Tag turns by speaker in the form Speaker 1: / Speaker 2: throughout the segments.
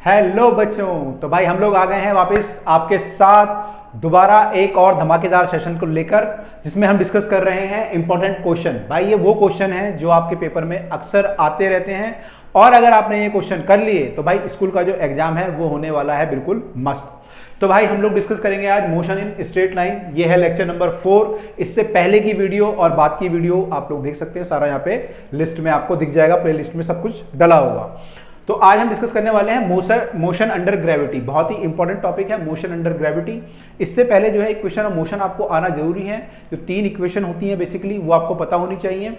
Speaker 1: Hello बच्चों, तो भाई हम लोग आ गए हैं वापस आपके साथ दोबारा एक और धमाकेदार सेशन को लेकर, जिसमें हम डिस्कस कर रहे हैं इंपॉर्टेंट क्वेश्चन। भाई ये वो क्वेश्चन है जो आपके पेपर में अक्सर आते रहते हैं, और अगर आपने ये क्वेश्चन कर लिए तो भाई स्कूल का जो एग्जाम है वो होने वाला है बिल्कुल मस्त। तो भाई हम लोग डिस्कस करेंगे आज मोशन इन स्ट्रेट लाइन। ये है लेक्चर नंबर 4। इससे पहले की वीडियो और बाद की वीडियो आप लोग देख सकते हैं, सारा यहाँ पे लिस्ट में आपको दिख जाएगा, प्ले लिस्ट में सब कुछ डला होगा। तो आज हम डिस्कस करने वाले हैं मोशन अंडर ग्रेविटी। बहुत ही इंपॉर्टेंट टॉपिक है मोशन अंडर ग्रेविटी। इससे पहले जो है इक्वेशन ऑफ मोशन आपको आना जरूरी है। जो 3 इक्वेशन होती हैं बेसिकली वो आपको पता होनी चाहिए।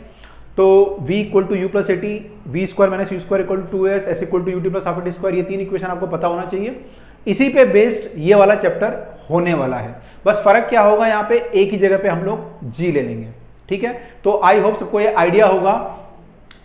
Speaker 1: तो v equal to u plus at, v square minus u square equal to 2s, s equal to UT plus half t square, ये 3 इक्वेशन आपको पता होना चाहिए। इसी पे बेस्ड ये वाला चैप्टर होने वाला है। बस फर्क क्या होगा, यहाँ पे एक ही जगह पे हम लोग जी ले लेंगे, ठीक है। तो आई होप सबको ये आइडिया होगा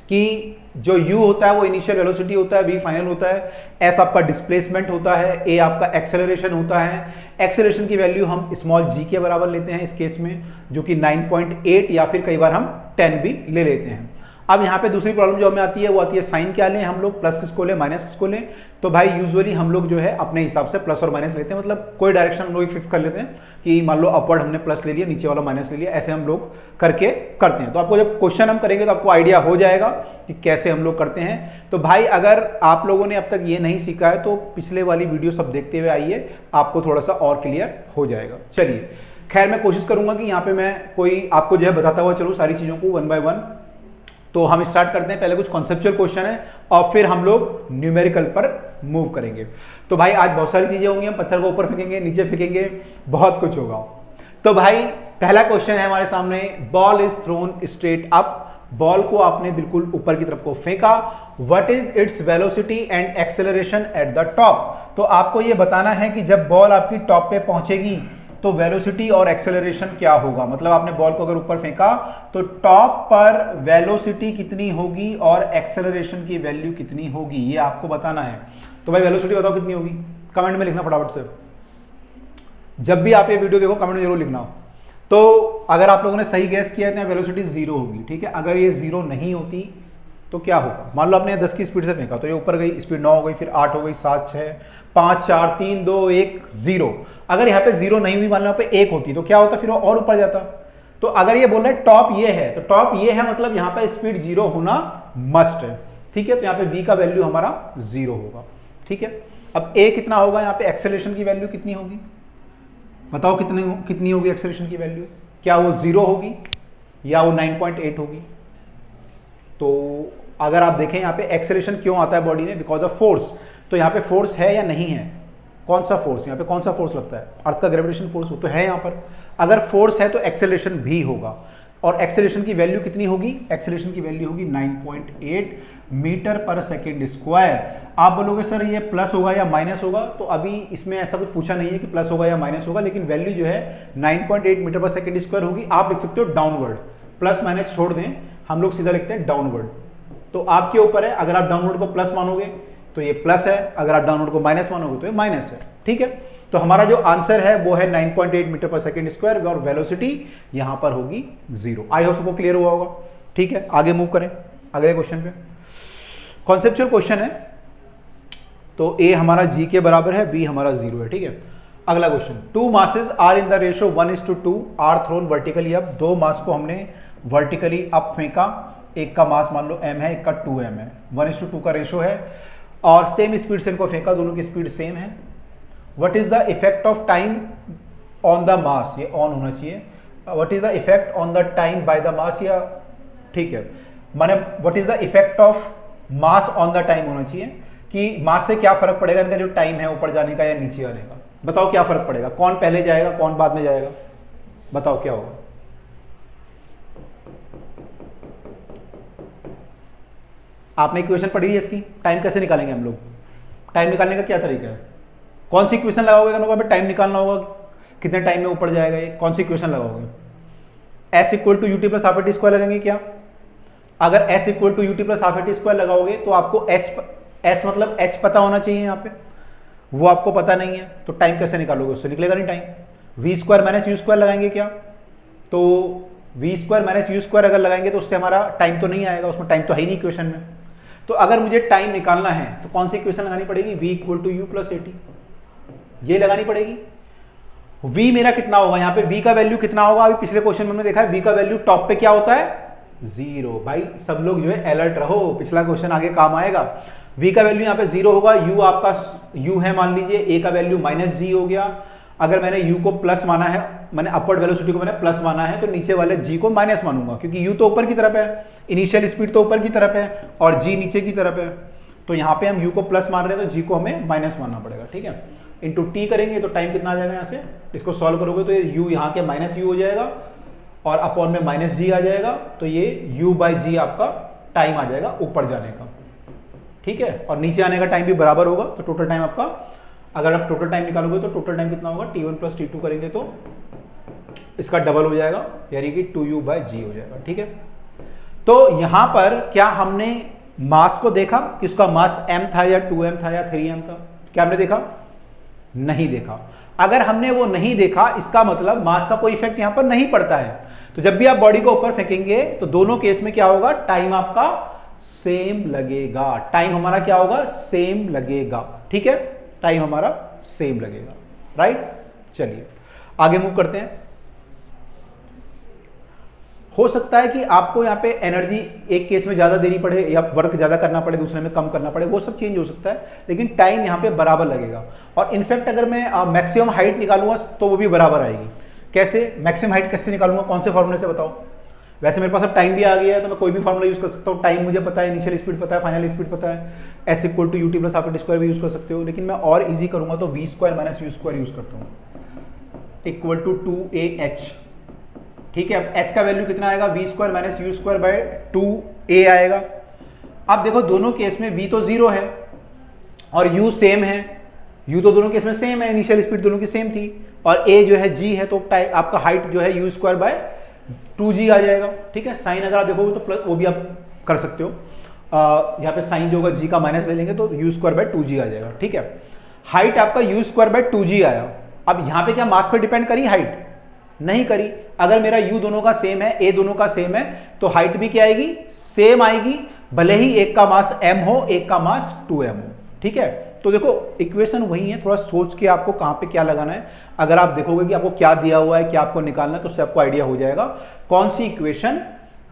Speaker 1: कि जो u होता है वो इनिशियल वेलोसिटी होता है, v फाइनल होता है, s आपका डिस्प्लेसमेंट होता है, a आपका एक्सेलरेशन होता है। एक्सेलरेशन की वैल्यू हम स्मॉल g के बराबर लेते हैं इस केस में, जो कि 9.8 या फिर कई बार हम 10 भी ले लेते हैं। अब यहाँ पे दूसरी प्रॉब्लम जो हमें आती है वो आती है साइन क्या लें हम लोग, प्लस किसको लें माइनस किसको लें। तो भाई यूजुअली हम लोग जो है अपने हिसाब से प्लस और माइनस लेते हैं, मतलब कोई डायरेक्शन हम लोग फिक्स कर लेते हैं कि मान लो अपवर्ड हमने प्लस ले लिया, नीचे वाला माइनस ले लिया, ऐसे हम लोग करके करते हैं। तो आपको जब क्वेश्चन हम करेंगे तो आपको आइडिया हो जाएगा कि कैसे हम लोग करते हैं। तो भाई अगर आप लोगों ने अब तक ये नहीं सीखा है तो पिछले वाली वीडियो सब देखते हुए आइए, आपको थोड़ा सा और क्लियर हो जाएगा। चलिए खैर, मैं कोशिश करूंगा कि यहाँ पे मैं कोई आपको जो है बताता हुआ चलूँ सारी चीज़ों को वन बाय वन। तो हम स्टार्ट करते हैं, पहले कुछ कॉन्सेप्चुअल क्वेश्चन है और फिर हम लोग न्यूमेरिकल पर मूव करेंगे। तो भाई आज बहुत सारी चीजें होंगी, हम पत्थर को ऊपर फेंकेंगे, नीचे फेंकेंगे, बहुत कुछ होगा। तो भाई पहला क्वेश्चन है हमारे सामने, ball is throne straight up. Ball को आपने बिल्कुल ऊपर की तरफ को फेंका। What is its velocity and acceleration at the top. तो आपको यह बताना है कि जब बॉल आपकी टॉप पे पहुंचेगी तो वेलोसिटी और एक्सेलरेशन क्या होगा। मतलब आपने बॉल को अगर ऊपर फेंका तो टॉप पर वेलोसिटी कितनी होगी और एक्सेलरेशन की वैल्यू कितनी होगी, ये आपको बताना है। तो भाई वेलोसिटी बताओ कितनी होगी, कमेंट में लिखना फटाफट से। जब भी आप ये वीडियो देखो कमेंट में जरूर लिखना। तो अगर आप लोगों ने सही गैस किया है तो वेलोसिटी 0 होगी, ठीक है। अगर ये 0 नहीं होती तो क्या होगा, मान लो आपने 10 की स्पीड से फेंका तो ये ऊपर गई, स्पीड 9 हो गई, फिर 8 हो गई, 7, 6, 5, 4, 3, 2, 1, 0। अगर यहाँ पे 0 नहीं हुई, मान लो यहाँ पे 1 होती तो क्या होता, फिर वो और ऊपर जाता। तो अगर ये बोल रहा है टॉप ये है, तो टॉप ये है मतलब यहाँ पे स्पीड 0 होना मस्ट है, ठीक है। तो यहाँ पे v का वैल्यू हमारा 0 होगा, ठीक है। अब a कितना होगा, यहाँ पे एक्सेलरेशन की वैल्यू कितनी होगी, बताओ कितनी होगी एक्सेलरेशन की वैल्यू। क्या वो 0 होगी या वो 9.8 होगी। तो अगर आप देखें यहाँ पे एक्सेलरेशन क्यों आता है बॉडी में, बिकॉज ऑफ फोर्स। तो यहाँ पे फोर्स है या नहीं है, कौन सा फोर्स, यहाँ पे कौन सा फोर्स लगता है, अर्थ का ग्रेविटेशन फोर्स तो है यहाँ पर। अगर फोर्स है तो एक्सेलरेशन भी होगा, और एक्सेलरेशन की वैल्यू कितनी होगी, एक्सेलरेशन की वैल्यू होगी 9.8 मीटर पर सेकेंड स्क्वायर। आप बोलोगे सर ये प्लस होगा या माइनस होगा, तो अभी इसमें ऐसा कुछ पूछा नहीं है कि प्लस होगा या माइनस होगा, लेकिन वैल्यू जो है 9.8 मीटर पर सेकेंड स्क्वायर होगी। आप लिख सकते हो डाउनवर्ड, प्लस माइनस छोड़ दें, हम लोग सीधा लिखते हैं डाउनवर्ड। तो आपके ऊपर है, अगर आप डाउनवर्ड को प्लस मानोगे तो ये प्लस है, अगर आप डाउनवर्ड को माइनस मानोगे तो ये माइनस है, ठीक है। तो हमारा जो आंसर है वो है 9.8 मीटर पर सेकेंड स्क्वायर, और वेलोसिटी यहां पर होगी 0। आई होप सबको क्लियर हुआ होगा, ठीक है। आगे मूव करें अगले क्वेश्चन पे। कॉन्सेप्चुअल क्वेश्चन है, तो a हमारा g के बराबर है, b हमारा 0 है, ठीक है। अगला question, 2 masses are in the ratio 1:2 are thrown vertically up. 2 mass को हमने वर्टिकली अप फेंका, एक का मास मान लो m है, एक का 2m है, 1:2 का रेशियो है, और सेम स्पीड से इनको फेंका, दोनों की स्पीड सेम है। What is the effect of time on the mass, ये ऑन होना चाहिए। What is the effect on the time by the mass, या ठीक है, माने what is the effect of mass on the time होना चाहिए, कि मास से क्या फर्क पड़ेगा इनका जो टाइम है ऊपर जाने का या नीचे आने का। बताओ क्या फर्क पड़ेगा, कौन पहले जाएगा कौन बाद में जाएगा, बताओ क्या होगा। आपने इक्वेशन पढ़ी है इसकी, टाइम कैसे निकालेंगे हम लोग, टाइम निकालने का क्या तरीका है, कौन सी इक्वेशन लगाओगे, हम लोग टाइम निकालना होगा कितने टाइम में ऊपर जाएगा, ये कौन सी इक्वेशन लगाओगे। s equal to UT plus half t square लगाएंगे क्या। अगर s equal to UT plus half t square लगाओगे तो आपको s मतलब h पता होना चाहिए, यहाँ पे वो आपको पता नहीं है, तो टाइम कैसे निकालोगे, उससे निकलेगा नहीं time. v square minus u square लगाएंगे क्या, तो v square minus u square अगर लगाएंगे तो उससे हमारा टाइम तो नहीं आएगा, उसमें टाइम तो है ही नहीं इक्वेशन में। तो अगर मुझे टाइम निकालना है तो कौन सी इक्वेशन लगानी पड़ेगी, v equal to u plus at, ये लगानी पड़ेगी। v मेरा कितना होगा, यहाँ पे v का वैल्यू कितना होगा, अभी पिछले क्वेश्चन में हमने देखा है v का वैल्यू टॉप पे क्या होता है, 0। भाई सब लोग जो है अलर्ट रहो, पिछला क्वेश्चन आगे काम आएगा। v का वैल्यू यहाँ पे 0 होगा, u आपका u है मान लीजिए, a का वैल्यू माइनस g हो गया। अगर मैंने u को प्लस माना है, मैंने अपवर्ड वेलोसिटी को मैंने प्लस माना है, तो नीचे वाले g को माइनस मानूंगा, क्योंकि u तो ऊपर की तरफ है, इनिशियल स्पीड तो ऊपर की तरफ है और g नीचे की तरफ है। तो यहाँ पे हम u को प्लस मान रहे हैं तो g को हमें माइनस मानना पड़ेगा, ठीक है। इंटू t करेंगे तो टाइम कितना आ जाएगा, यहाँ से इसको सॉल्व करोगे तो ये u यहाँ के माइनस u हो जाएगा और अपॉन में माइनस g आ जाएगा, तो ये u बाई जी आपका टाइम आ जाएगा ऊपर जाने का, ठीक है। और नीचे आने का टाइम भी बराबर होगा, तो टोटल टाइम आपका, अगर आप टोटल टाइम निकालोगे तो टोटल टाइम कितना होगा, t1 प्लस t2 करेंगे तो इसका डबल हो जाएगा, यानी कि 2u बाई जी हो जाएगा, ठीक है। तो यहां पर क्या हमने मास को देखा कि उसका मास m था या 2m था या 3m था, क्या हमने देखा, नहीं देखा। अगर हमने वो नहीं देखा, इसका मतलब मास का कोई इफेक्ट यहां पर नहीं पड़ता है। तो जब भी आप बॉडी को ऊपर फेंकेंगे तो दोनों केस में क्या होगा, टाइम आपका सेम लगेगा, टाइम हमारा क्या होगा, सेम लगेगा, ठीक है, टाइम हमारा सेम लगेगा, राइट। चलिए आगे मूव करते हैं। हो सकता है कि आपको यहाँ पे एनर्जी एक केस में ज्यादा देनी पड़े या वर्क ज्यादा करना पड़े, दूसरे में कम करना पड़े, वो सब चेंज हो सकता है, लेकिन टाइम यहाँ पे बराबर लगेगा। और इनफैक्ट अगर मैं मैक्सिमम हाइट निकालूंगा तो वो भी बराबर आएगी। कैसे, मैक्सिमम हाइट कैसे निकालूंगा, कौन से फॉर्मूले से बताओ। वैसे मेरे पास अब टाइम भी आ गया है तो मैं कोई भी फॉर्मूला यूज कर सकता हूँ। टाइम मुझे पता है, इनिशियल स्पीड पता है, फाइनल स्पीड पता है, s equal to UT plus half square भी यूज कर सकते हो। लेकिन मैं और इजी करूंगा तो v square minus u square use करता हूँ, इक्वल टू 2AH, ठीक है। अब h का वैल्यू कितना आएगा, v square minus u square by 2a आएगा। अब देखो दोनों केस में v तो 0 है और u सेम है, u तो दोनों केस में सेम है, इनिशियल स्पीड दोनों की सेम थी, और a जो है g है, तो आपका हाइट जो है u स्क्वायर बाय 2g आ जाएगा, ठीक है। साइन अगर आप देखोगे तो प्लस वो भी आप कर सकते हो, यहाँ पे साइन जो होगा g का माइनस ले लेंगे तो u स्क्वायर बाय 2g आ जाएगा, ठीक है। हाइट आपका u स्क्वायर बाय 2g आया। अब यहाँ पे क्या मास पे डिपेंड करी हाइट, नहीं करी। अगर मेरा u दोनों का सेम है, a दोनों का सेम है, तो हाइट भी क्या आएगी, सेम आएगी, भले ही एक का मास m हो, एक का मास 2m हो, ठीक है। तो देखो इक्वेशन वही है, थोड़ा सोच के आपको कहां पे क्या लगाना है। अगर आप देखोगे कि आपको क्या दिया हुआ है, क्या आपको निकालना है, तो उससे आपको आइडिया हो जाएगा कौन सी इक्वेशन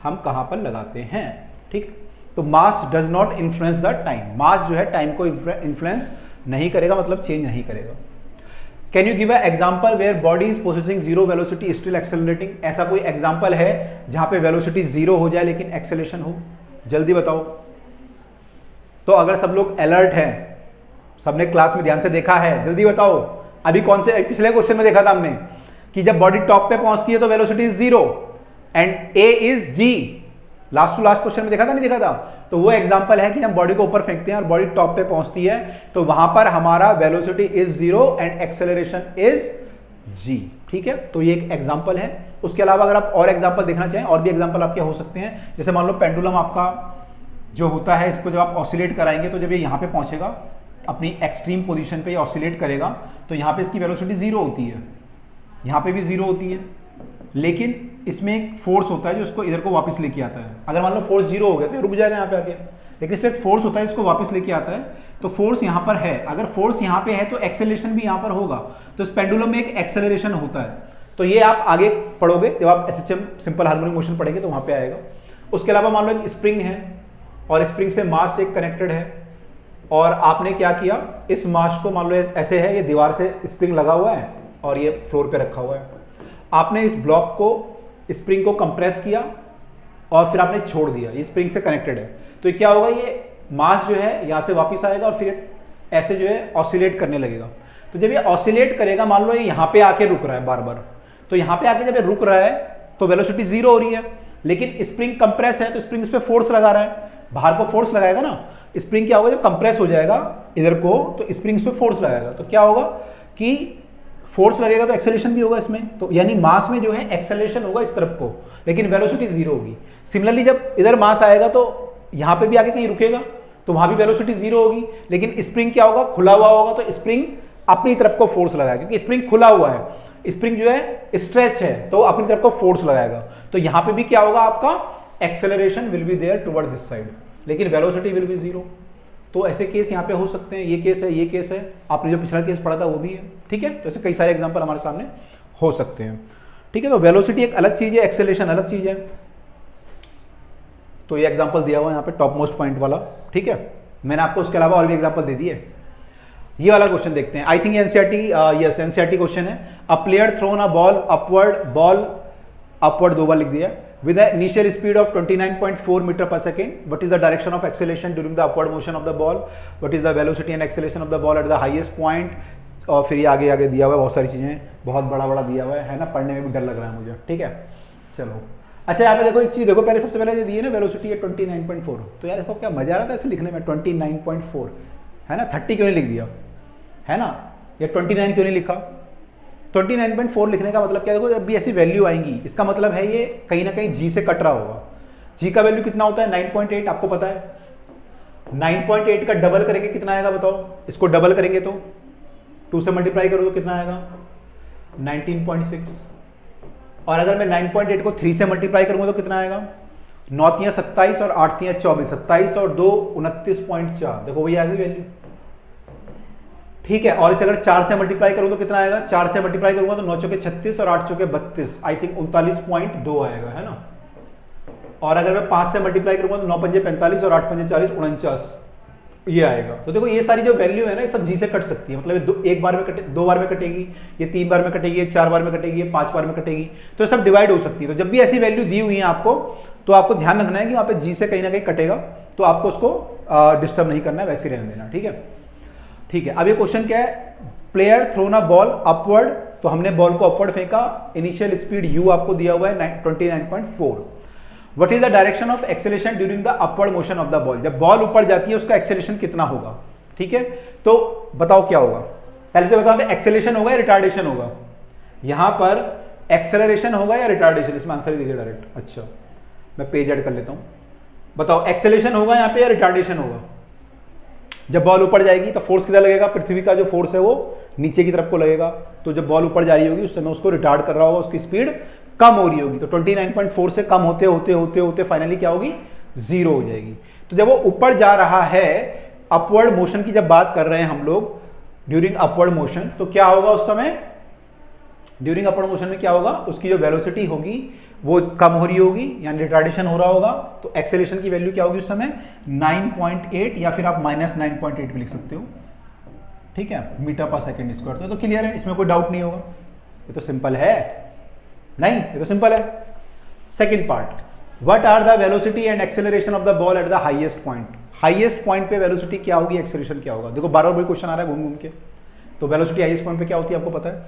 Speaker 1: हम कहां पर लगाते हैं, ठीक। तो mass does not influence the time, mass जो है टाइम को इन्फ्लुएंस नहीं करेगा, मतलब चेंज नहीं करेगा। Can you give a example where body is possessing zero velocity still accelerating, ऐसा कोई एग्जाम्पल है जहां पे वेलोसिटी जीरो हो जाए लेकिन एक्सेलरेशन हो, जल्दी बताओ। तो अगर सब लोग अलर्ट हैं, सबने क्लास में ध्यान से देखा है, जल्दी बताओ। अभी कौन से पिछले क्वेश्चन में देखा था हमने कि जब बॉडी टॉप पे पहुंचती है तो velocity is zero and a is g, last to last question में देखा था, नहीं देखा था। तो वो एग्जांपल है कि हम बॉडी को ऊपर फेंकते हैं और बॉडी टॉप पे पहुंचती है तो वहां पर हमारा velocity is zero and acceleration is g, ठीक है। तो ये एक एग्जांपल है। उसके अलावा अगर आप और एग्जांपल देखना चाहें, और भी एग्जांपल आपके हो सकते हैं, जैसे मान लो पेंडुलम आपका जो होता है, इसको जब आप ऑसिलेट कराएंगे तो जब ये यहाँ पे पहुंचेगा अपनी एक्सट्रीम पोजीशन पे ऑसिलेट करेगा तो यहाँ पे इसकी वेलोसिटी जीरो होती है, यहाँ पे भी जीरो होती है, लेकिन इसमें एक फोर्स होता है जो इसको इधर को वापस लेके आता है। अगर मान लो फोर्स जीरो हो गया तो ये रुक जाएगा यहाँ पे आके, लेकिन इसमें एक फोर्स होता है इसको वापस लेके आता है। तो फोर्स यहाँ पर है, अगर फोर्स यहाँ पे है तो एक्सेलरेशन भी यहाँ पर होगा, तो इस पेंडुलम में एक एक्सेलरेशन होता है। तो ये आप आगे पढ़ोगे जब आप SHM सिंपल हार्मोनिक मोशन पढ़ेंगे तो वहाँ पे आएगा। उसके अलावा मान लो एक स्प्रिंग है और स्प्रिंग से मास एक कनेक्टेड है, और आपने क्या किया, इस मास को मान लो ऐसे है, ये दीवार से स्प्रिंग लगा हुआ है और ये फ्लोर पे रखा हुआ है। आपने इस ब्लॉक को, स्प्रिंग को कंप्रेस किया और फिर आपने छोड़ दिया, ये स्प्रिंग से कनेक्टेड है। तो ये क्या होगा, ये मास जो है यहाँ से वापस आएगा और फिर ऐसे जो है ऑसिलेट करने लगेगा। तो जब ये ऑसिलेट करेगा, मान लो ये यहाँ पे आके रुक रहा है बार बार, तो यहाँ पे आके जब ये रुक रहा है तो वेलोसिटी जीरो हो रही है, लेकिन स्प्रिंग कंप्रेस है तो स्प्रिंग इस पे फोर्स लगा रहा है, बाहर को फोर्स लगाएगा ना। स्प्रिंग क्या होगा, जब कंप्रेस हो जाएगा इधर को तो स्प्रिंग इस पे फोर्स लगाएगा, तो क्या होगा कि फोर्स लगेगा तो एक्सेलरेशन भी होगा इसमें, तो यानी मास में जो है एक्सेलरेशन होगा इस तरफ को, लेकिन वेलोसिटी जीरो होगी। सिमिलरली जब इधर मास आएगा तो यहाँ पे भी आके कहीं रुकेगा तो वहां भी वेलोसिटी जीरो होगी, लेकिन स्प्रिंग क्या होगा, खुला हुआ होगा, तो स्प्रिंग अपनी तरफ को फोर्स लगाएगा, क्योंकि स्प्रिंग खुला हुआ है, स्प्रिंग जो है स्ट्रेच है तो अपनी तरफ को फोर्स लगाएगा। तो यहाँ पे भी क्या होगा, आपका acceleration will be there toward this side. लेकिन वेलोसिटी विल बी जीरो। तो ऐसे केस यहाँ पे हो सकते हैं, ये केस है, ये केस है, आपने जो पिछला केस पढ़ा था वो भी है, ठीक है। तो ऐसे कई सारे एग्जांपल हमारे सामने हो सकते हैं, ठीक है। तो वेलोसिटी एक अलग चीज है, एक्सेलरेशन अलग चीज है। तो ये एग्जांपल दिया हुआ है यहाँ पे टॉप मोस्ट पॉइंट वाला, ठीक है। मैंने आपको उसके अलावा और भी एग्जांपल दे दिए। ये वाला क्वेश्चन देखते हैं, I think NCERT, yes NCERT question है। A player thrown a ball upward 2 बार लिख दिया, with an initial speed of 29.4 meter per second. What is the direction of acceleration during the upward motion of the ball? What is the velocity and acceleration of the ball at the highest point? और फिर ये आगे आगे दिया हुआ है, बहुत सारी चीजें बहुत बड़ा बड़ा दिया हुआ है ना, पढ़ने में भी डर लग रहा है मुझे, ठीक है। चलो अच्छा, यहाँ पे देखो एक चीज देखो, पहले सबसे पहले ये दिए ना वेलोसिटी है 29.4, तो यार देखो क्या मजा आ रहा था ऐसे लिखने में 29.4, है ना। 30 क्यों नहीं लिख दिया, है ना, या 29 क्यों नहीं लिखा। 29.4 लिखने का मतलब क्या, देखो जब भी ऐसी वैल्यू आएंगी इसका मतलब है ये कहीं ना कहीं जी से कट रहा होगा। जी का वैल्यू कितना होता है 9.8, आपको पता है। 9.8 का डबल करेंगे कितना आएगा बताओ, इसको डबल करेंगे तो 2 से मल्टीप्लाई करो तो कितना आएगा 19.6, और अगर मैं 9.8 को 3 से मल्टीप्लाई करूंगा तो कितना आएगा 9 तियां 27 और 8 तियां 24, 27 और 2 29.4, देखो वही आ गई वैल्यू, ठीक है। और इसे अगर 4 से मल्टीप्लाई करूं तो कितना आएगा, 4 से मल्टीप्लाई करूंगा तो 9 चौके 36 और 8 चौके 32, आई थिंक 39.2 आएगा, है ना। और अगर मैं 5 से मल्टीप्लाई करूंगा तो 9 पंजे 45 और 8 पंजे 40 49, ये आएगा। तो देखो ये सारी जो वैल्यू है ना, ये सब जी से कट सकती है, मतलब एक बार में कटे, 2 बार में कटेगी, ये 3 बार में कटेगी, ये 4 बार में कटेगी, ये 5 बार में कटेगी, तो ये सब डिवाइड हो सकती है। तो जब भी ऐसी वैल्यू दी हुई है आपको, तो आपको ध्यान रखना है कि वहां पे जी से कहीं ना कहीं कटेगा, तो आपको उसको डिस्टर्ब नहीं करना है, वैसे ही रहने देना, ठीक है। ठीक है, अब ये क्वेश्चन क्या है, player thrown a ball upward, तो हमने बॉल को अपवर्ड फेंका, इनिशियल स्पीड यू आपको दिया हुआ है 29.4। What is the direction of acceleration during the upward motion of the ball, जब बॉल ऊपर जाती है उसका एक्सेलरेशन कितना होगा, ठीक है। तो बताओ क्या होगा, पहले तो बताओ एक्सेलरेशन होगा या रिटार्डेशन होगा, यहां पर एक्सेलरेशन होगा या रिटार्डेशन, इसमें आंसर ही दीजिए डायरेक्ट। अच्छा मैं पेज ऐड कर लेता हूं, बताओ एक्सेलरेशन होगा यहां पे या रिटार्डेशन होगा। जब बॉल ऊपर जाएगी तो फोर्स कितना लगेगा, पृथ्वी का जो फोर्स है वो नीचे की तरफ को लगेगा, तो जब बॉल ऊपर जा रही होगी उस समय उसको रिटार्ड कर रहा होगा, उसकी स्पीड कम हो रही होगी, तो 29.4 से कम होते होते होते होते फाइनली क्या होगी, 0 हो जाएगी। तो जब वो ऊपर जा रहा है, अपवर्ड मोशन की जब बात कर रहे हैं हम लोग, ड्यूरिंग अपवर्ड मोशन, तो क्या होगा उस समय, ड्यूरिंग अपवर्ड मोशन में क्या होगा, उसकी जो वेलोसिटी होगी वो कम हो रही होगी, यानी रिटार्डेशन हो रहा होगा, तो एक्सेलरेशन की वैल्यू क्या होगी उस समय 9.8, या फिर आप -9.8 भी लिख सकते हो, ठीक है, मीटर पर सेकेंड स्क्वायर। तो क्लियर है, इसमें कोई डाउट नहीं होगा, ये तो सिंपल है, नहीं ये तो सिंपल है। Second part, what are the velocity and acceleration of the ball at the highest point, highest point पे वेलोसिटी क्या होगी, एक्सेलरेशन क्या होगा। देखो बार बार वही क्वेश्चन आ रहा है घूम घूम के, तो वेलोसिटी हाईएस्ट पॉइंट पे क्या होती है आपको पता है,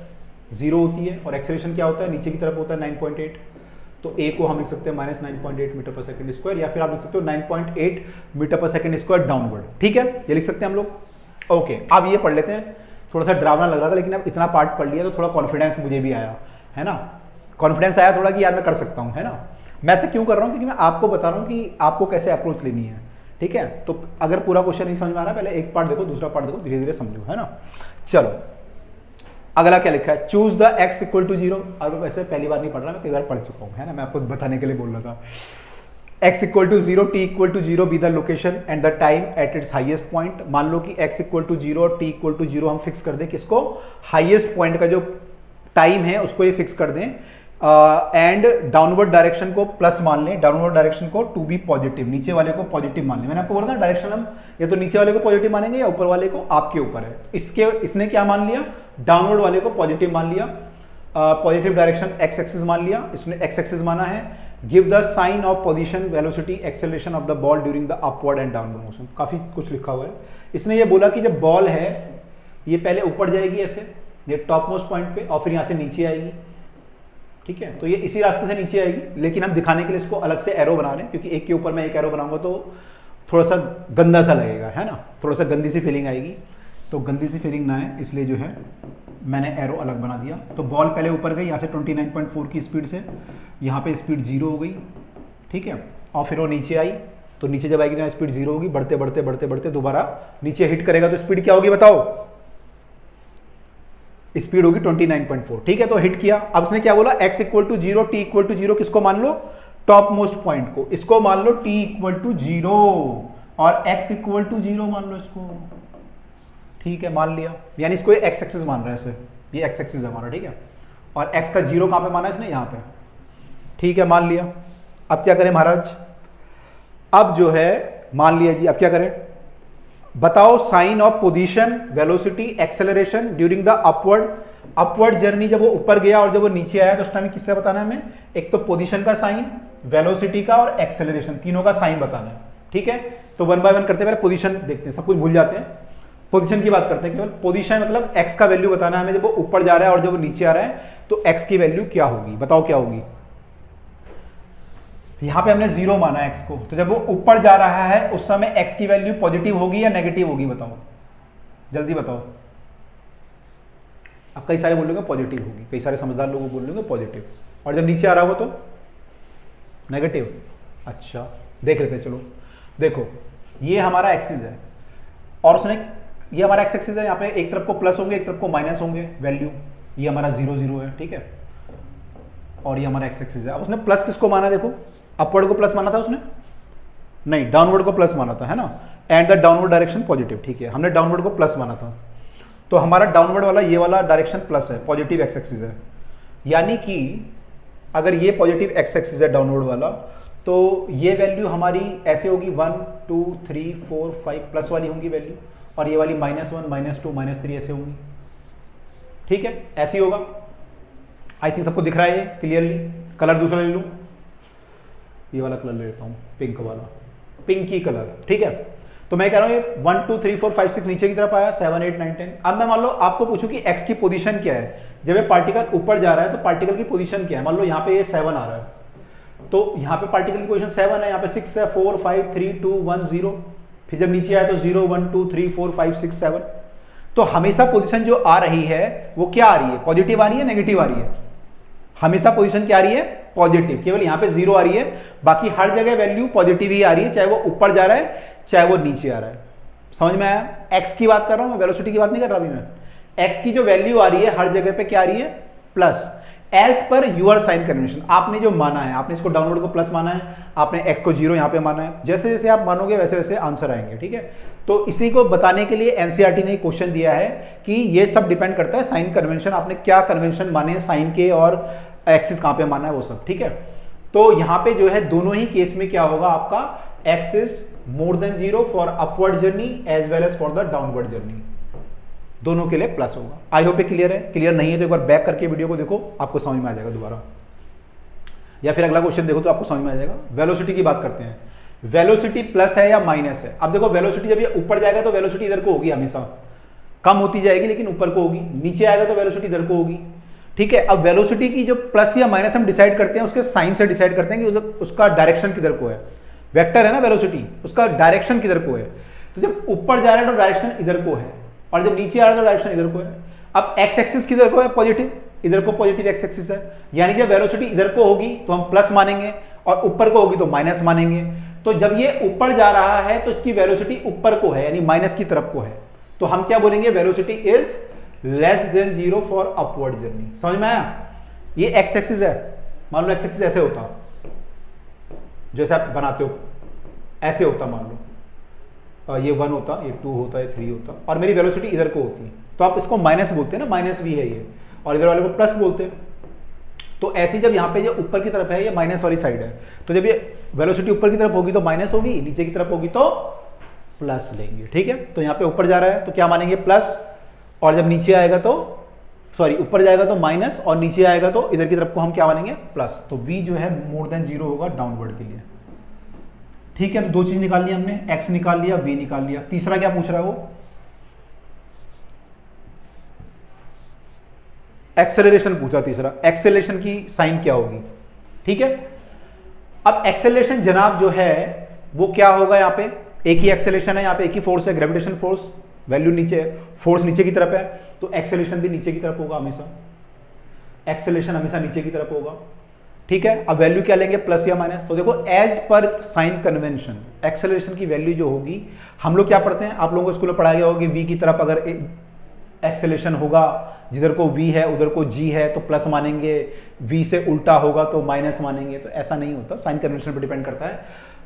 Speaker 1: 0 होती है, और एक्सेलरेशन क्या होता है, नीचे की तरफ होता है 9.8, तो ए को हम लिख सकते हैं -9.8 मीटर पर सेकंड स्क्वायर, या फिर आप लिख सकते हो 9.8 metre per second square downward, ठीक है, ये लिख सकते हैं हम लोग। ओके अब ये पढ़ लेते हैं, थोड़ा सा डरावना लग रहा था लेकिन अब इतना पार्ट पढ़ लिया तो थोड़ा कॉन्फिडेंस मुझे भी आया, है ना, कॉन्फिडेंस आया थोड़ा कि यार मैं कर सकता हूँ, है ना। मैं ऐसे क्यों कर रहा हूँ, क्योंकि मैं आपको बता रहा हूँ कि आपको कैसे अप्रोच लेनी है, ठीक है। तो अगर पूरा क्वेश्चन नहीं समझ में आ रहा, पहले एक पार्ट देखो, दूसरा पार्ट देखो, धीरे धीरे समझो, है ना। चलो अगला क्या लिखा है, choose the x equal to 0, और वैसे पहली बार नहीं पढ़ रहा, मैं कई बार पढ़ चुका हूँ, है ना, मैं आपको बताने के लिए बोल रहा था। x equal to 0, t equal to 0 be the location and the time at its highest point. मान लो कि x इक्वल टू 0 और t इक्वल टू 0 हम फिक्स कर दें, किसको, हाईएस्ट पॉइंट का जो टाइम है उसको ये फिक्स कर दें, एंड डाउनवर्ड डायरेक्शन को प्लस मान लें, डाउनवर्ड डायरेक्शन को टू बी पॉजिटिव, नीचे वाले को पॉजिटिव मान लें। मैंने आपको बोला था डायरेक्शन हम या तो नीचे वाले को पॉजिटिव मानेंगे या ऊपर वाले को, आपके ऊपर है। इसने क्या मान लिया, डाउनवर्ड वाले को पॉजिटिव मान लिया, पॉजिटिव डायरेक्शन एक्स एक्सिस मान लिया, इसने एक्स एक्सिस माना है। Give the sign of position velocity acceleration of the ball during the upward and downward motion, काफी कुछ लिखा हुआ है। इसने ये बोला कि जब बॉल है ये पहले ऊपर जाएगी ऐसे, ये टॉप मोस्ट पॉइंट पे, और फिर यहाँ से नीचे आएगी, ठीक है, तो ये इसी रास्ते से नीचे आएगी, लेकिन हम दिखाने के लिए इसको अलग से एरो बना रहे हैं, क्योंकि एक के ऊपर मैं एक एरो बनाऊंगा तो थोड़ा सा गंदा सा लगेगा, है ना, थोड़ा सा गंदी सी फीलिंग आएगी, तो गंदी सी फीलिंग ना है इसलिए जो है मैंने एरो अलग बना दिया। तो बॉल पहले ऊपर गई यहाँ से 29.4 की स्पीड से, यहाँ पे स्पीड 0 हो गई, ठीक है, और फिर वो नीचे आई, तो नीचे जब आएगी तो स्पीड 0 होगी, बढ़ते बढ़ते बढ़ते बढ़ते दोबारा नीचे हिट करेगा तो स्पीड क्या होगी बताओ, स्पीड होगी 29.4, ठीक है। तो हिट किया, अब इसने क्या बोला, x equal to 0, t equal to 0 किसको मान लो, टॉप मोस्ट पॉइंट को, इसको मान लो t इक्वल टू 0 और x इक्वल टू 0 मान लो इसको, ठीक है, मान लिया, यानी इसको x एक्सिस मान रहा है ऐसे, ये x एक्सिस है हमारा, ठीक है, और x का 0 कहां पे माना है इसने, यहां पे, ठीक है, मान लिया। अब क्या करें महाराज, अब जो है मान लिया जी, अब क्या करें बताओ, sign of position, velocity, acceleration during the upward journey, जब वो ऊपर गया और जब वो नीचे आया तो उस टाइम किससे बताना है हमें, एक तो पोजीशन का साइन, वेलोसिटी का और एक्सेलरेशन, तीनों का साइन बताना है, ठीक है। तो वन बाय वन करते पहले पोजीशन देखते हैं, सब कुछ भूल जाते हैं, पोजीशन की बात करते हैं केवल। पोजीशन मतलब एक्स का वैल्यू बताना है हमें, जब वो ऊपर जा रहा है और जब वो नीचे आ रहा है तो एक्स की वैल्यू क्या होगी, बताओ क्या होगी। यहां पे हमने 0 माना है एक्स को, तो जब वो ऊपर जा रहा है उस समय एक्स की वैल्यू पॉजिटिव होगी या नेगेटिव होगी, बताओ जल्दी बताओ। अब कई सारे बोलोगे पॉजिटिव होगी, कई सारे समझदार लोग बोलेंगे पॉजिटिव, और जब नीचे आ रहा हो तो नेगेटिव। अच्छा देख लेते हैं, चलो देखो, ये हमारा एक्सिस है और उसने, ये हमारा एक्स एक्सिस है, यहाँ पे एक तरफ को प्लस होंगे एक तरफ को माइनस होंगे वैल्यू, ये हमारा 0 0 है, ठीक है, और ये हमारा एक्स एक्सिस है। अब उसने प्लस किसको माना, देखो अपवर्ड को प्लस माना था उसने, नहीं डाउनवर्ड को प्लस माना था, है ना, and the downward direction positive, ठीक है, हमने डाउनवर्ड को प्लस माना था, तो हमारा डाउनवर्ड वाला ये वाला डायरेक्शन प्लस है, पॉजिटिव एक्स एक्सिस है, यानी कि अगर ये पॉजिटिव एक्स एक्सिस है डाउनवर्ड वाला, तो ये वैल्यू हमारी ऐसे होगी 1 2 3 4 5 प्लस वाली होंगी वैल्यू, और ये वाली -1 -2 -3 ऐसे होंगी, ठीक है, ऐसे ही होगा। आई थिंक सबको दिख रहा है ये क्लियरली। कलर दूसरा ले लूं, ये वाला कलर ले लेता हूं, पिंक वाला, पिंकी कलर, ठीक है। तो मैं कह रहा हूं ये 1 2 3 4 5 6 नीचे की तरफ आया, 7 8 9 10। अब मैं मान लो आपको पूछूं कि x की पोजीशन क्या है, जब ये पार्टिकल ऊपर जा रहा है तो पार्टिकल की पोजीशन क्या है, मान लो यहाँ पे ये 7 आ रहा है, तो यहाँ पे पार्टिकल की पोजीशन 7 है, यहाँ पे 6 है, 4 5 3 2 1 0, फिर जब नीचे आया तो 0 1 2 3 4 5 6 7। तो हमेशा पोजीशन जो आ रही है वो क्या आ रही है, पॉजिटिव आ रही है नेगेटिव आ रही है, हमेशा पोजीशन क्या आ रही है, पॉजिटिव, केवल यहाँ पे 0 आ रही है, बाकी हर जगह वैल्यू पॉजिटिव ही आ रही है, चाहे वो ऊपर जा रहा है चाहे वो नीचे आ रहा है। समझ में आया, एक्स की बात कर रहा हूं मैं, वेलोसिटी की बात नहीं कर रहा अभी मैं। एक्स की जो वैल्यू आ रही है हर जगह पे क्या आ रही है, plus, as per your sign convention, आपने जो माना है, आपने इसको डाउनवर्ड को प्लस माना है, आपने एक्स को 0 यहाँ पे माना है, जैसे जैसे आप मानोगे वैसे वैसे आंसर आएंगे, ठीक है। तो इसी को बताने के लिए एनसीईआरटी ने क्वेश्चन दिया है कि ये सब डिपेंड करता है साइन कन्वेंशन, आपने क्या कन्वेंशन माने साइन के और एक्सिस कहां पे माना है वो सब, ठीक है। तो यहां पे जो है दोनों ही केस में क्या होगा, आपका axis more than 0 for upward journey as well as for the downward journey, दोनों के लिए प्लस होगा। आई होप क्लियर है, क्लियर नहीं है तो एक बार बैक करके वीडियो को देखो, आपको समझ में आ जाएगा दोबारा, या फिर अगला क्वेश्चन देखो तो आपको समझ में आ जाएगा। वेलोसिटी की बात करते हैं, वेलोसिटी प्लस है या माइनस है। अब देखो वेलोसिटी जब ये ऊपर जाएगा तो वेलोसिटी इधर को होगी, हमेशा कम होती जाएगी लेकिन ऊपर को होगी, नीचे आएगा तो वेलोसिटी इधर को होगी, ठीक है। अब वेलोसिटी की जो प्लस या माइनस हम डिसाइड करते हैं उसके साइन से डिसाइड करते हैं कि उसका डायरेक्शन किधर को है, वेक्टर है ना वेलोसिटी, उसका डायरेक्शन किधर को है। तो जब ऊपर जा रहा है तो डायरेक्शन इधर को है, और जब नीचे आ रहा है तो डायरेक्शन इधर को है। अब एक्स एक्सिस किधर को है, पॉजिटिव, इधर को पॉजिटिव एक्स एक्सिस है, यानी जब वेलोसिटी इधर को होगी तो हम प्लस मानेंगे और ऊपर को होगी तो माइनस मानेंगे। तो जब ये ऊपर जा रहा है तो इसकी वेलोसिटी ऊपर को है, यानी माइनस की तरफ को है, तो हम क्या बोलेंगे, velocity is less than 0 for upward journey. समझ में आया, ये एक्स एक्सिस है, मान लो एक्स एक्सिस ऐसे होता, जैसे आप बनाते हो ऐसे होता, मान लो ये 1 होता, ये 2 होता, ये 3 होता, और मेरी वेलोसिटी इधर को होती, तो आप इसको माइनस बोलते हैं ना, माइनस v है ये, और इधर वाले को प्लस बोलते हैं। तो ऐसे जब यहाँ पे जो ऊपर की तरफ है ये माइनस वाली साइड है, तो जब ये वेलोसिटी ऊपर की तरफ होगी तो माइनस होगी, नीचे की तरफ होगी तो प्लस लेंगे, ठीक है। तो यहाँ पे ऊपर जा रहा है तो क्या मानेंगे, प्लस, और जब नीचे आएगा तो सॉरी ऊपर जाएगा तो माइनस, और नीचे आएगा तो इधर की तरफ को हम क्या मानेंगे, प्लस। तो v जो है मोर देन 0 होगा डाउनवर्ड के लिए, ठीक है। तो दो चीज निकाल लिया हमने, x निकाल लिया, v निकाल लिया। तीसरा क्या पूछ रहा है वो, एक्सेलरेशन पूछा तीसरा, एक्सेलरेशन की साइन क्या होगी, ठीक है। अब एक्सेलरेशन जनाब जो है वो क्या होगा, यहाँ पे एक ही एक्सेलरेशन है, यहाँ पे एक ही फोर्स है, ग्रेविटेशन फोर्स, वैल्यू नीचे है, फोर्स नीचे की तरफ है, तो एक्सेलरेशन भी नीचे की तरफ होगा हमेशा, एक्सेलरेशन हमेशा नीचे की तरफ होगा, ठीक है। अब वैल्यू क्या लेंगे, प्लस या माइनस। तो देखो as per sign convention acceleration की वैल्यू जो होगी, हम लोग क्या पढ़ते हैं, आप लोगों को स्कूल में पढ़ाया गया होगा, v की तरफ अगर एक्सेलेरेशन होगा, जिधर को v है उधर को g है तो प्लस मानेंगे, v से उल्टा होगा तो माइनस मानेंगे। तो ऐसा नहीं होता, साइन कन्वेंशन पर डिपेंड करता है।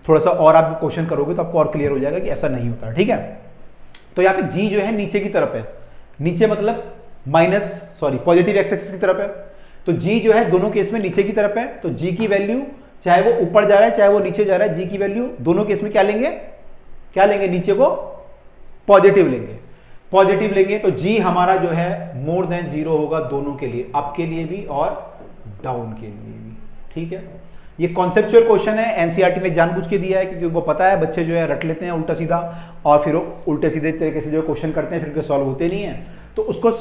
Speaker 1: थोड़ा सा और आप क्वेश्चन करोगे तो आपको और क्लियर हो जाएगा कि ऐसा नहीं होता। ठीक है, तो यहाँ पे g जो है नीचे की तरफ है, नीचे मतलब पॉजिटिव एक्स एक्सिस की तरफ है, तो g जो है दोनों केस में नीचे की तरफ है। तो g की वैल्यू चाहे वो ऊपर जा रहा है चाहे वो नीचे जा रहा है, g की वैल्यू दोनों केस में क्या लेंगे, नीचे को पॉजिटिव लेंगे। तो g हमारा जो है मोर देन 0 होगा दोनों के लिए, अप के लिए भी और डाउन के लिए भी। ठीक है, ये कॉन्सेप्चुअल क्वेश्चन है, एनसीईआरटी ने जानबूझ के दिया है क्योंकि उनको पता है बच्चे जो है रट लेते हैं उल्टा सीधा और फिर उल्टे सीधे तरीके से जो क्वेश्चन करते हैं फिर सॉल्व होते नहीं है। तो उसको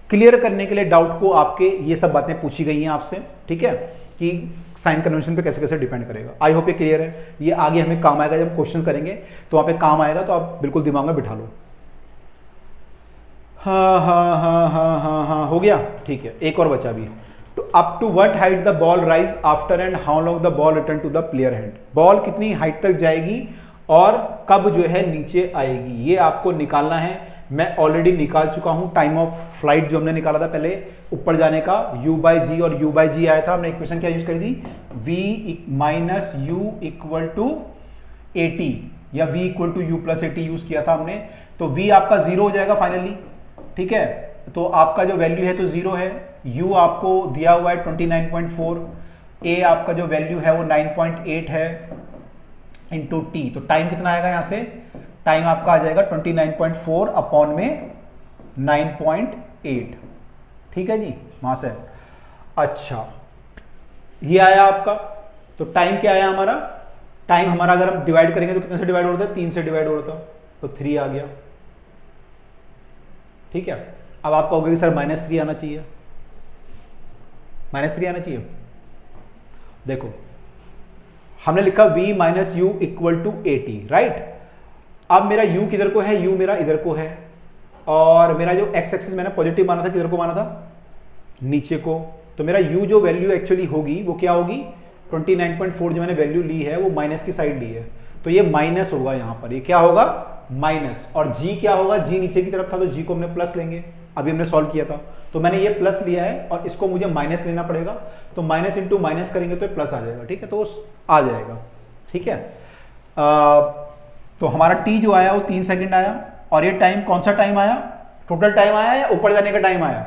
Speaker 1: क्लियर करने के लिए डाउट को आपके ये सब बातें पूछी गई हैं आपसे। ठीक है, कि साइन कन्वेंशन पे कैसे कैसे डिपेंड करेगा। आई होप ये क्लियर है, ये आगे हमें काम आएगा जब क्वेश्चन करेंगे तो वहां पे काम आएगा, तो आप बिल्कुल दिमाग में बिठा लो। हाँ हो गया। ठीक है, एक और बचा भी। तो up to what height the ball rise after and how long the ball return to the player hand, ball कितनी हाइट तक जाएगी और कब जो है नीचे आएगी, ये आपको निकालना है। मैं ऑलरेडी निकाल चुका हूं, टाइम ऑफ फ्लाइट जो हमने निकाला था पहले ऊपर जाने का, u/g और u/g आया था। हमने इक्वेशन क्या यूज करी थी, v minus u equal to at या v equal to u plus at use किया था हमने। तो v आपका 0 हो जाएगा फाइनली। ठीक है, तो आपका जो वैल्यू है तो 0 है, u आपको दिया हुआ है 29.4, a आपका जो वैल्यू है वो 9.8 है इंटू t। तो टाइम कितना आएगा यहां से, टाइम आपका आ जाएगा 29.4 अपॉन में 9.8। ठीक है जी, वहां से। अच्छा, ये आया आपका। तो टाइम क्या आया हमारा, टाइम हमारा अगर हम डिवाइड करेंगे तो कितने से डिवाइड होता है, 3 से डिवाइड होता, तो 3 आ गया। ठीक है, अब आप कहोगे कि सर -3 आना चाहिए, -3 आना चाहिए। देखो हमने लिखा v minus u equal to at, right. अब मेरा u किधर को है, u मेरा इधर को है, और मेरा जो x एक्सिस मैंने पॉजिटिव माना था, किधर को माना था, नीचे को। तो मेरा u जो वैल्यू एक्चुअली होगी वो क्या होगी, 29.4 जो मैंने वैल्यू ली है वो माइनस की साइड ली है, तो ये माइनस होगा यहां पर, ये क्या होगा माइनस। और g क्या होगा, g नीचे की तरफ था तो g को हमने प्लस लेंगे, अभी हमने सॉल्व किया था। तो मैंने ये प्लस लिया है और इसको मुझे माइनस लेना पड़ेगा, तो माइनस इंटू माइनस करेंगे तो प्लस आ जाएगा। ठीक है, तो आ जाएगा। ठीक है, तो हमारा t जो आया वो 3 सेकंड आया, और ये टाइम कौन सा टाइम आया, टोटल टाइम आया या ऊपर जाने का टाइम आया,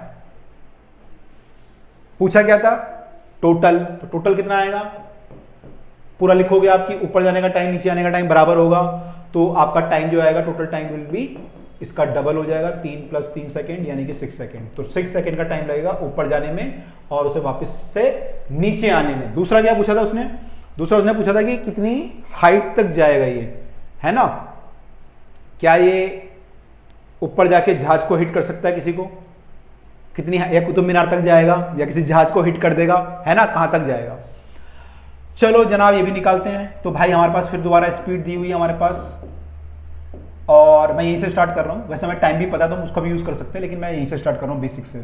Speaker 1: पूछा क्या था टोटल। तो टोटल कितना आएगा, पूरा लिखोगे आपकी ऊपर जाने का टाइम नीचे आने का टाइम बराबर होगा, तो आपका टाइम जो आएगा टोटल टाइम विल बी इसका डबल हो जाएगा, 3 + 3 सेकेंड यानी कि 6 सेकेंड। तो 6 सेकेंड का टाइम लगेगा ऊपर जाने में और उसे वापस से नीचे आने में। दूसरा क्या पूछा था उसने, दूसरा उसने पूछा था कि कितनी हाइट तक जाएगा ये, है ना, क्या ये ऊपर जाके जहाज को हिट कर सकता है किसी को, कितनी, या कुतुब मीनार तक जाएगा या किसी जहाज को हिट कर देगा, है ना, कहां तक जाएगा। चलो जनाब ये भी निकालते हैं। तो भाई हमारे पास फिर दोबारा स्पीड दी हुई है हमारे पास, और मैं यहीं से स्टार्ट कर रहा हूँ। वैसे हमें टाइम भी पता है तो हम उसका भी यूज़ कर सकते हैं, लेकिन मैं यहीं से स्टार्ट कर रहा हूँ बेसिक से।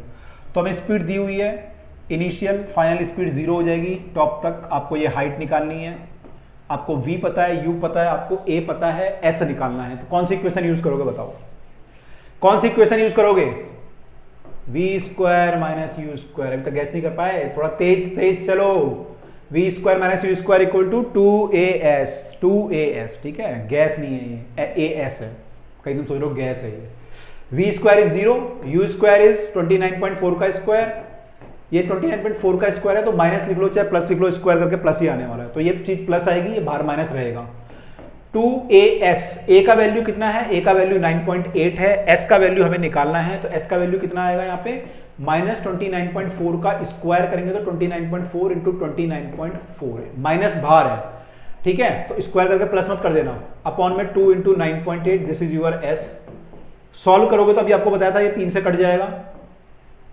Speaker 1: तो हमें स्पीड दी हुई है, इनिशियल फाइनल स्पीड 0 हो जाएगी टॉप तक। आपको ये हाइट निकालनी है, आपको v पता है, u पता है, आपको a पता है, s निकालना है। तो कौन सी इक्वेशन यूज करोगे बताओ, कौन सी इक्वेशन यूज करोगे, v² - u²। अभी तक गैस नहीं कर पाए, थोड़ा तेज तेज चलो। v² - u² equal to 2as। ठीक है, गैस नहीं है ये, as है, कहीं तुम सोच लो गैस है ये। v² इज 0, u² इज 29.4 का स्क्वायर, ये 29.4 का स्क्वायर है, तो माइनस लिख लो चाहे प्लस लिख लो, स्क्वायर करके प्लस ही आने वाला है, तो ये चीज प्लस आएगी, ये बाहर माइनस रहेगा। 2as, a का वैल्यू कितना है, a का वैल्यू 9.8 है, s का वैल्यू हमें निकालना है, तो s का वैल्यू कितना आएगा यहाँ पे, -29.4 का स्क्वायर करेंगे तो 29.4 इंटू 29.4 है, माइनस बाहर है। ठीक है, तो स्क्वायर करके प्लस मत कर देना, अपॉन में 2 into 9.8, this is your s। Solve करोगे तो अभी आपको बताया था ये 3 से कट जाएगा,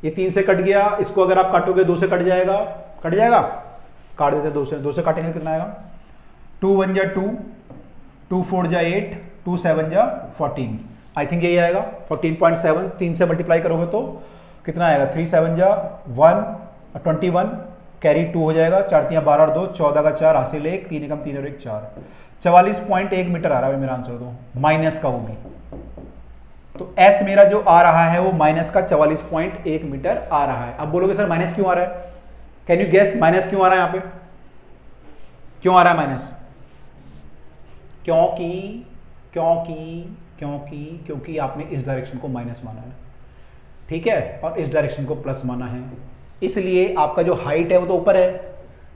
Speaker 1: ये 3 से कट गया, इसको अगर आप काटोगे 2 से कट जाएगा, काट देते हैं 2 से काटेंगे कितना आएगा, 2 × 1 = 2, 2 × 4 = 8, 2 × 7 = 14। आई थिंक यही आएगा 14.7। 3 से मल्टीप्लाई करोगे तो कितना आएगा, 3 × 7 = 1, 21, कैरी 2 हो जाएगा, 4 × 3 = 12 और 2 14 का 4 हासिल 1, 3 × 3 और 1 4, 44.1 मीटर आ रहा है मेरा आंसर। तो माइनस का वो भी तो एस मेरा जो आ रहा है वो माइनस का 44.1 मीटर आ रहा है। अब बोलोगे सर माइनस क्यों आ रहा है? कैन यू गेस माइनस क्यों आ रहा है? यहां पे क्यों आ रहा है माइनस? क्योंकि क्योंकि क्योंकि क्योंकि आपने इस डायरेक्शन को माइनस माना है, ठीक है, और इस डायरेक्शन को प्लस माना है, इसलिए आपका जो हाइट है वो तो ऊपर है।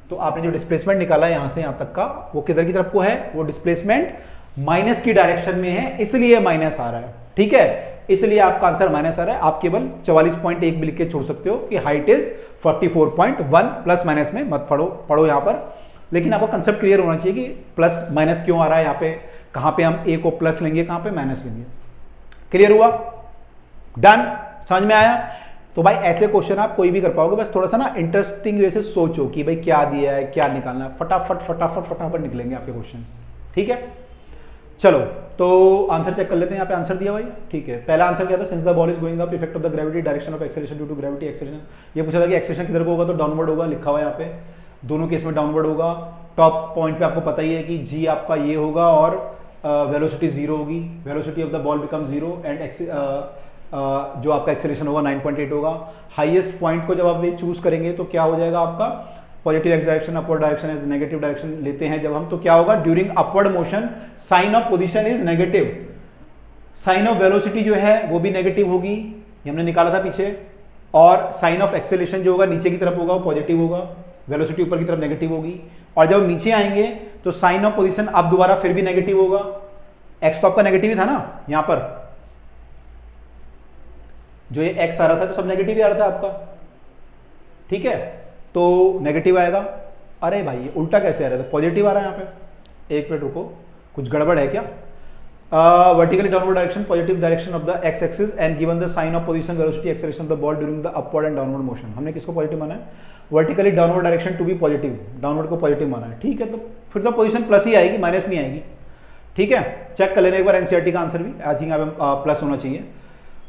Speaker 1: तो आपने जो डिस्प्लेसमेंट निकाला है यहां से यहां तक का, वो किधर की तरफ को है? वो डिस्प्लेसमेंट माइनस की डायरेक्शन में है, इसलिए माइनस आ रहा है, ठीक है, इसलिए आपका आंसर माइनस आ रहा है। आप केवल 44.1 भी लिख के छोड़ सकते हो कि हाइट इज 44.1, प्लस माइनस में मत पढ़ो यहां पर, लेकिन आपका कंसेप्ट क्लियर होना चाहिए कि प्लस माइनस क्यों आ रहा है यहाँ पे, कहां पे हम ए को प्लस लेंगे, कहां पे माइनस लेंगे। क्लियर हुआ? डन? समझ में आया? तो भाई ऐसे क्वेश्चन आप कोई भी कर पाओगे, बस थोड़ा सा ना इंटरेस्टिंग वे से सोचो कि भाई क्या दिया है, क्या निकालना है, फटाफट फटाफट फटाफट निकलेंगे आपके क्वेश्चन, ठीक है। चलो तो आंसर चेक कर लेते हैं। यहाँ पे आंसर दिया भाई, ठीक है। पहला आंसर क्या था? Since the ball is going up, effect of the gravity, direction of acceleration due to gravity acceleration. ये पूछा था कि एक्सेलरेशन किधर को होगा, तो डाउनवर्ड होगा, लिखा हुआ है यहाँ पे, दोनों केस में डाउनवर्ड होगा। टॉप पॉइंट पे आपको पता ही है कि जी आपका ये होगा और वेलोसिटी जीरो होगी, velocity of the ball become zero and जो आपका एक्सेलरेशन होगा 9.8 होगा। हाईएस्ट पॉइंट को जब आप ये चूज करेंगे तो क्या हो जाएगा आपका? Positive x direction, upward direction is negative direction लेते हैं जब हम, तो क्या होगा? During upward motion sign of position is negative, sign of velocity जो है वो भी नेगेटिव होगी, ये हमने निकाला था पीछे, और साइन ऑफ एक्सेलरेशन जो होगा नीचे की तरफ होगा वो पॉजिटिव होगा, वेलोसिटी ऊपर की तरफ नेगेटिव होगी। और जब नीचे आएंगे तो साइन ऑफ पोजीशन अब दोबारा फिर भी नेगेटिव होगा, एक्स तो आपका नेगेटिव ही था ना, यहां पर जो ये एक्स आ रहा था तो सब नेगेटिव ही आ रहा था आपका, ठीक है, तो नेगेटिव आएगा। अरे भाई ये उल्टा कैसे आ रहा था? पॉजिटिव आ रहा है यहाँ पे, एक मिनट रुको, कुछ गड़बड़ है क्या? Vertically downward direction, positive direction of the x axis and given the sign of position velocity acceleration of the ball during the upward and downward motion. हमने किसको पॉजिटिव माना है? Vertically downward direction to be positive, downward को positive माना है, ठीक है, तो फिर तो पोजीशन प्लस ही आएगी, माइनस नहीं आएगी, ठीक है। चेक कर लेने एक बार एनसीईआरटी का आंसर भी, आई थिंक प्लस होना चाहिए।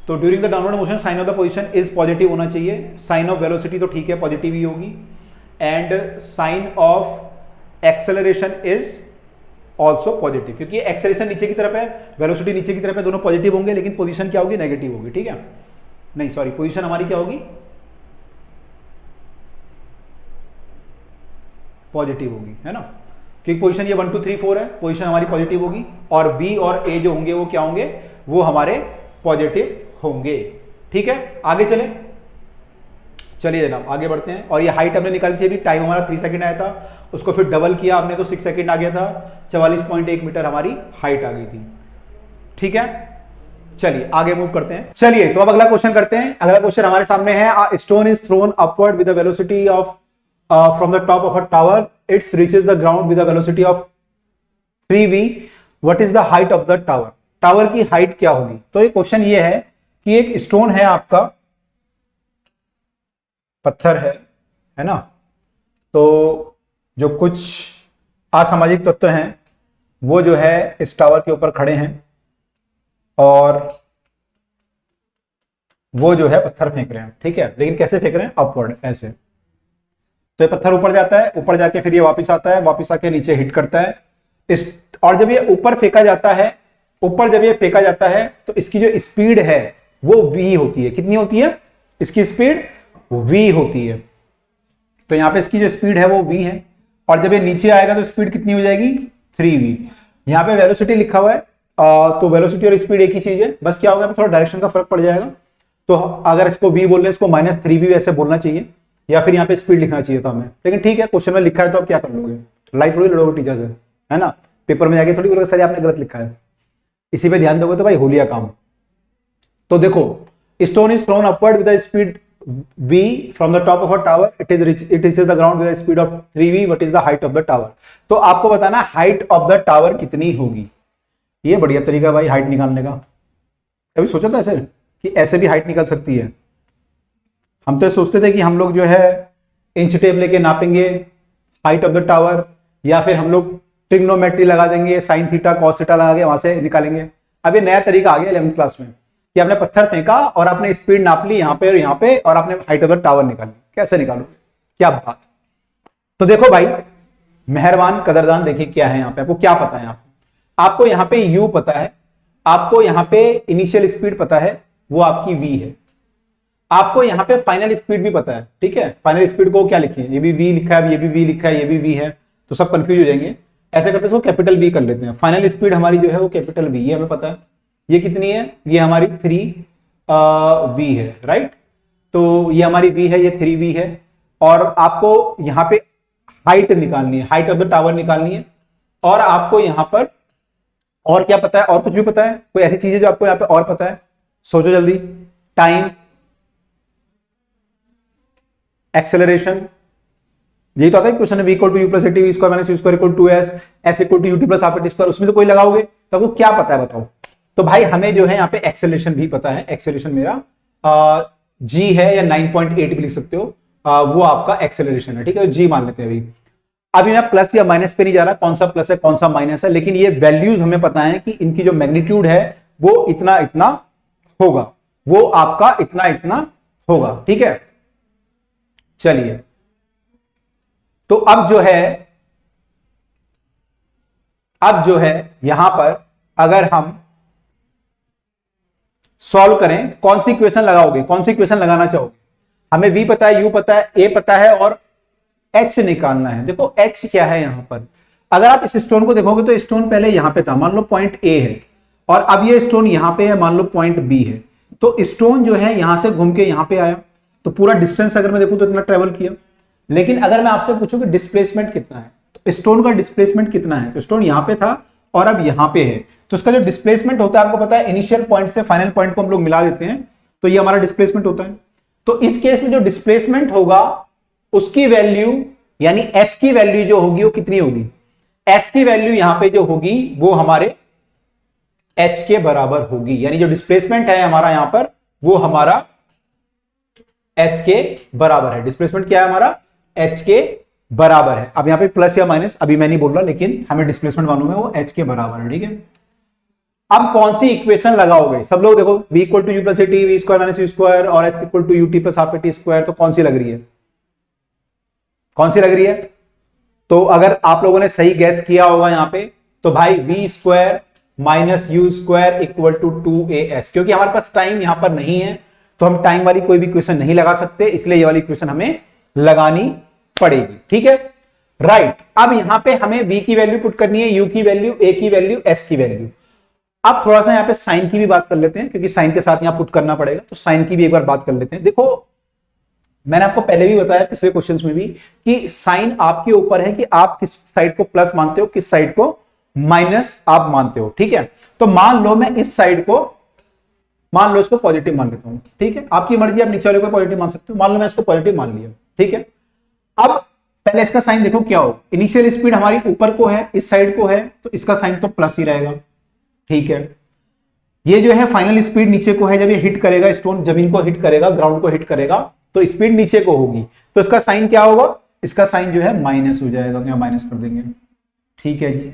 Speaker 1: तो during the downward motion sign of the position is positive होना चाहिए, साइन ऑफ वेलोसिटी तो ठीक है पॉजिटिव ही होगी, and sign of acceleration is also positive, क्योंकि एक्सेलरेशन नीचे की तरफ है, वेलोसिटी नीचे की तरफ है, दोनों पॉजिटिव होंगे, लेकिन पोजीशन क्या होगी? नेगेटिव होगी, ठीक है, नहीं सॉरी, पोजीशन हमारी क्या होगी? पॉजिटिव होगी, है ना, क्योंकि पोजीशन ये 1 2 3 4 है, पोजीशन हमारी पॉजिटिव होगी, और बी और ए जो होंगे वो क्या होंगे? वो हमारे पॉजिटिव होंगे, ठीक है। आगे चलिए जनाब आगे बढ़ते हैं। और ये हाइट हमने निकाली थी अभी, टाइम हमारा 3 सेकंड आया था, उसको फिर डबल किया हमने तो 6 सेकंड आ गया था, 44.1 मीटर हमारी हाइट आ गई थी, ठीक है। चलिए आगे मूव करते हैं। चलिए तो अब अगला क्वेश्चन करते हैं। अगला क्वेश्चन हमारे सामने है, a stone is throne upward with the velocity of from the top of a tower, it's reaches the ground with the velocity of 3v, what is the height of the tower? Tower की height क्या होगी? तो ये question ये है कि एक stone है आपका, पत्थर है ना, तो जो कुछ असामाजिक तत्व हैं वो जो है इस टावर के ऊपर खड़े हैं और वो जो है पत्थर फेंक रहे हैं, ठीक है, लेकिन कैसे फेंक रहे हैं? अपवर्ड, ऐसे। तो ये पत्थर ऊपर जाता है, ऊपर जाके फिर ये वापस आता है, वापस आके नीचे हिट करता है इस, और जब ये ऊपर फेंका जाता है, ऊपर जब ये फेंका जाता है तो इसकी जो स्पीड है वो v होती है। कितनी होती है इसकी स्पीड? v होती है। तो यहां पे इसकी जो स्पीड है वो v है, और जब ये नीचे आएगा तो स्पीड कितनी हो जाएगी? 3v। यहां पे वेलोसिटी लिखा हुआ है, तो वेलोसिटी और स्पीड एक ही चीज है, बस क्या होगा थोड़ा डायरेक्शन का फर्क पड़ जाएगा। तो अगर इसको v बोल रहे हैं, इसको -3v ऐसे बोलना चाहिए, या फिर यहाँ पे स्पीड लिखना चाहिए था हमें, लेकिन ठीक है क्वेश्चन में लिखा है तो आप क्या कर लोगे, लाइक थोड़ी लड़ोगे टीचर से, है ना, पेपर में जाके थोड़ी बोलोगे सर आपने गलत लिखा है, इसी पे ध्यान दोगे तो भाई हो लिया काम। तो देखो, stone is throne upward with the speed v from the top of a tower, it reaches the ground with a speed of 3v, what is the height of the tower? तो आपको बताना हाइट ऑफ द टावर कितनी होगी। ये बढ़िया तरीका भाई height निकालने का। कभी सोचा था ऐसे कि ऐसे भी हाइट निकल सकती है? हम तो सोचते थे कि हम लोग जो है इंच टेप लेके नापेंगे हाइट ऑफ द टावर, या फिर हम लोग ट्रिग्नोमेट्री लगा देंगे, साइन थीटा कॉस थीटा लगा के वहां से निकालेंगे। अब ये नया तरीका आ गया 11th क्लास में कि आपने पत्थर फेंका और आपने स्पीड नाप ली यहाँ पे और यहाँ पे, और आपने हाइट ऑफ द टावर निकाली। कैसे निकालो, क्या बात। तो देखो भाई मेहरबान कदरदान, देखिए क्या है यहाँ पे, आपको क्या पता है। आपको यहाँ पे u पता है, आपको यहां पे इनिशियल स्पीड पता है, वो आपकी v है। आपको यहां पे फाइनल स्पीड भी पता है, ठीक है। फाइनल स्पीड को क्या लिखे, ये भी v लिखा है, ये भी v लिखा है, ये भी v है, तो सब कंफ्यूज हो जाएंगे। ऐसे करते इसको कैपिटल V कर लेते हैं। फाइनल स्पीड हमारी जो है वो कैपिटल V, ये हमें पता है। ये कितनी है, ये हमारी 3v है, राइट। तो ये हमारी v है, ये 3v है। और आपको यहां पे हाइट निकालनी है, हाइट ऑफ द टावर निकालनी है। और आपको यहां पर और क्या पता है, और कुछ भी पता है, कोई ऐसी चीज है जो आपको यहां पे और पता है, सोचो जल्दी। टाइम, एक्सेलरेशन, यही तो आता है क्वेश्चन में, v equal to u plus at v square minus u square equal to s, s equal to UT plus half at square, उसमें तो कोई लगाओगे तो आपको क्या पता है बताओ। तो भाई हमें जो है यहाँ पे एक्सेलरेशन भी पता है। एक्सेलरेशन मेरा g है, या 9.8 भी लिख सकते हो, वो आपका एक्सेलरेशन है, ठीक है। तो g मान लेते हैं। अभी मैं प्लस या माइनस पे नहीं जा रहा, कौन सा प्लस है कौन सा माइनस है, लेकिन ये वैल्यूज हमें पता है कि इनकी जो मैग्नीट्यूड है वो इतना इतना होगा, वो आपका इतना इतना होगा, ठीक है। चलिए, तो अब जो है यहां पर अगर हम सॉल्व करें, कौन सी इक्वेशन लगाओगे, कौन सी इक्वेशन लगाना चाहोगे। हमें v पता है, u पता है, a पता है, और h निकालना है। देखो h क्या है यहां पर, अगर आप इस स्टोन को देखोगे तो स्टोन पहले यहां पे था, मान लो पॉइंट a है, और अब ये स्टोन यहां पे है, मान लो पॉइंट b है। तो स्टोन जो है यहां से घूम के यहां पे आया, तो पूरा डिस्टेंस अगर मैं देखूं तो इतना ट्रेवल किया। लेकिन अगर मैं आपसे पूछूं कि डिस्प्लेसमेंट कितना है, तो स्टोन का डिस्प्लेसमेंट कितना है, तो स्टोन यहां पे था और अब यहां पे है, तो इसका जो डिस्प्लेसमेंट होता है आपको पता है, इनिशियल पॉइंट से फाइनल पॉइंट को हम लोग मिला देते हैं, तो ये हमारा डिस्प्लेसमेंट होता है। तो इस केस में जो डिस्प्लेसमेंट होगा उसकी वैल्यू, यानी s की वैल्यू जो होगी वो कितनी होगी, s की वैल्यू यहां पे जो होगी वो हमारे h के बराबर होगी। यानी जो डिस्प्लेसमेंट है हमारा यहां पर, वो हमारा h के बराबर है। डिस्प्लेसमेंट क्या है हमारा, h के बराबर है। अब यहां पे प्लस या माइनस अभी मैं नहीं बोल रहा, लेकिन हमें डिस्प्लेसमेंट मालूम है, वो h के बराबर है, ठीक है। अब कौन सी इक्वेशन लगाओगे, सब लोग देखो, v equal to u plus at v square minus u square और s equal to UT plus half at square, तो कौन सी लग रही है, कौन सी लग रही है। तो अगर आप लोगों ने सही गैस किया होगा यहां पे, तो भाई v square minus u square equal to 2as, क्योंकि हमारे पास टाइम यहां पर नहीं है तो हम टाइम वाली कोई भी इक्वेशन नहीं लगा सकते, इसलिए ये वाली इक्वेशन हमें लगानी पड़ेगी, ठीक है, राइट। अब यहां पे हमें v की वैल्यू पुट करनी है, u की वैल्यू, a की वैल्यू, s की वैल्यू। अब थोड़ा सा यहां पे साइन की भी बात कर लेते हैं, क्योंकि साइन के साथ यहां पुट करना पड़ेगा, तो साइन की भी एक बार बात कर लेते हैं। देखो मैंने आपको पहले भी बताया पिछले क्वेश्चंस में भी कि साइन आपके ऊपर है कि आप किस साइड को प्लस मानते हो, किस साइड को माइनस आप मानते हो, ठीक है। तो मान लो मैं इस साइड को, मान लो इसको पॉजिटिव मान लेता हूं, ठीक है, आपकी मर्जी, आप नीचे वाले को पॉजिटिव मान सकते हो, मान लो मैं इसको पॉजिटिव मान लिया, ठीक है। अब पहले इसका साइन देखो क्या हो, इनिशियल स्पीड हमारी ऊपर को है, इस साइड को है, तो इसका साइन तो प्लस ही रहेगा, ठीक है। ये जो है फाइनल स्पीड नीचे को है, जब ये हिट करेगा, स्टोन जमीन को हिट करेगा, ग्राउंड को हिट करेगा, तो स्पीड नीचे को होगी, तो इसका साइन क्या होगा, इसका साइन जो है माइनस हो जाएगा, क्या माइनस कर देंगे, ठीक है जी।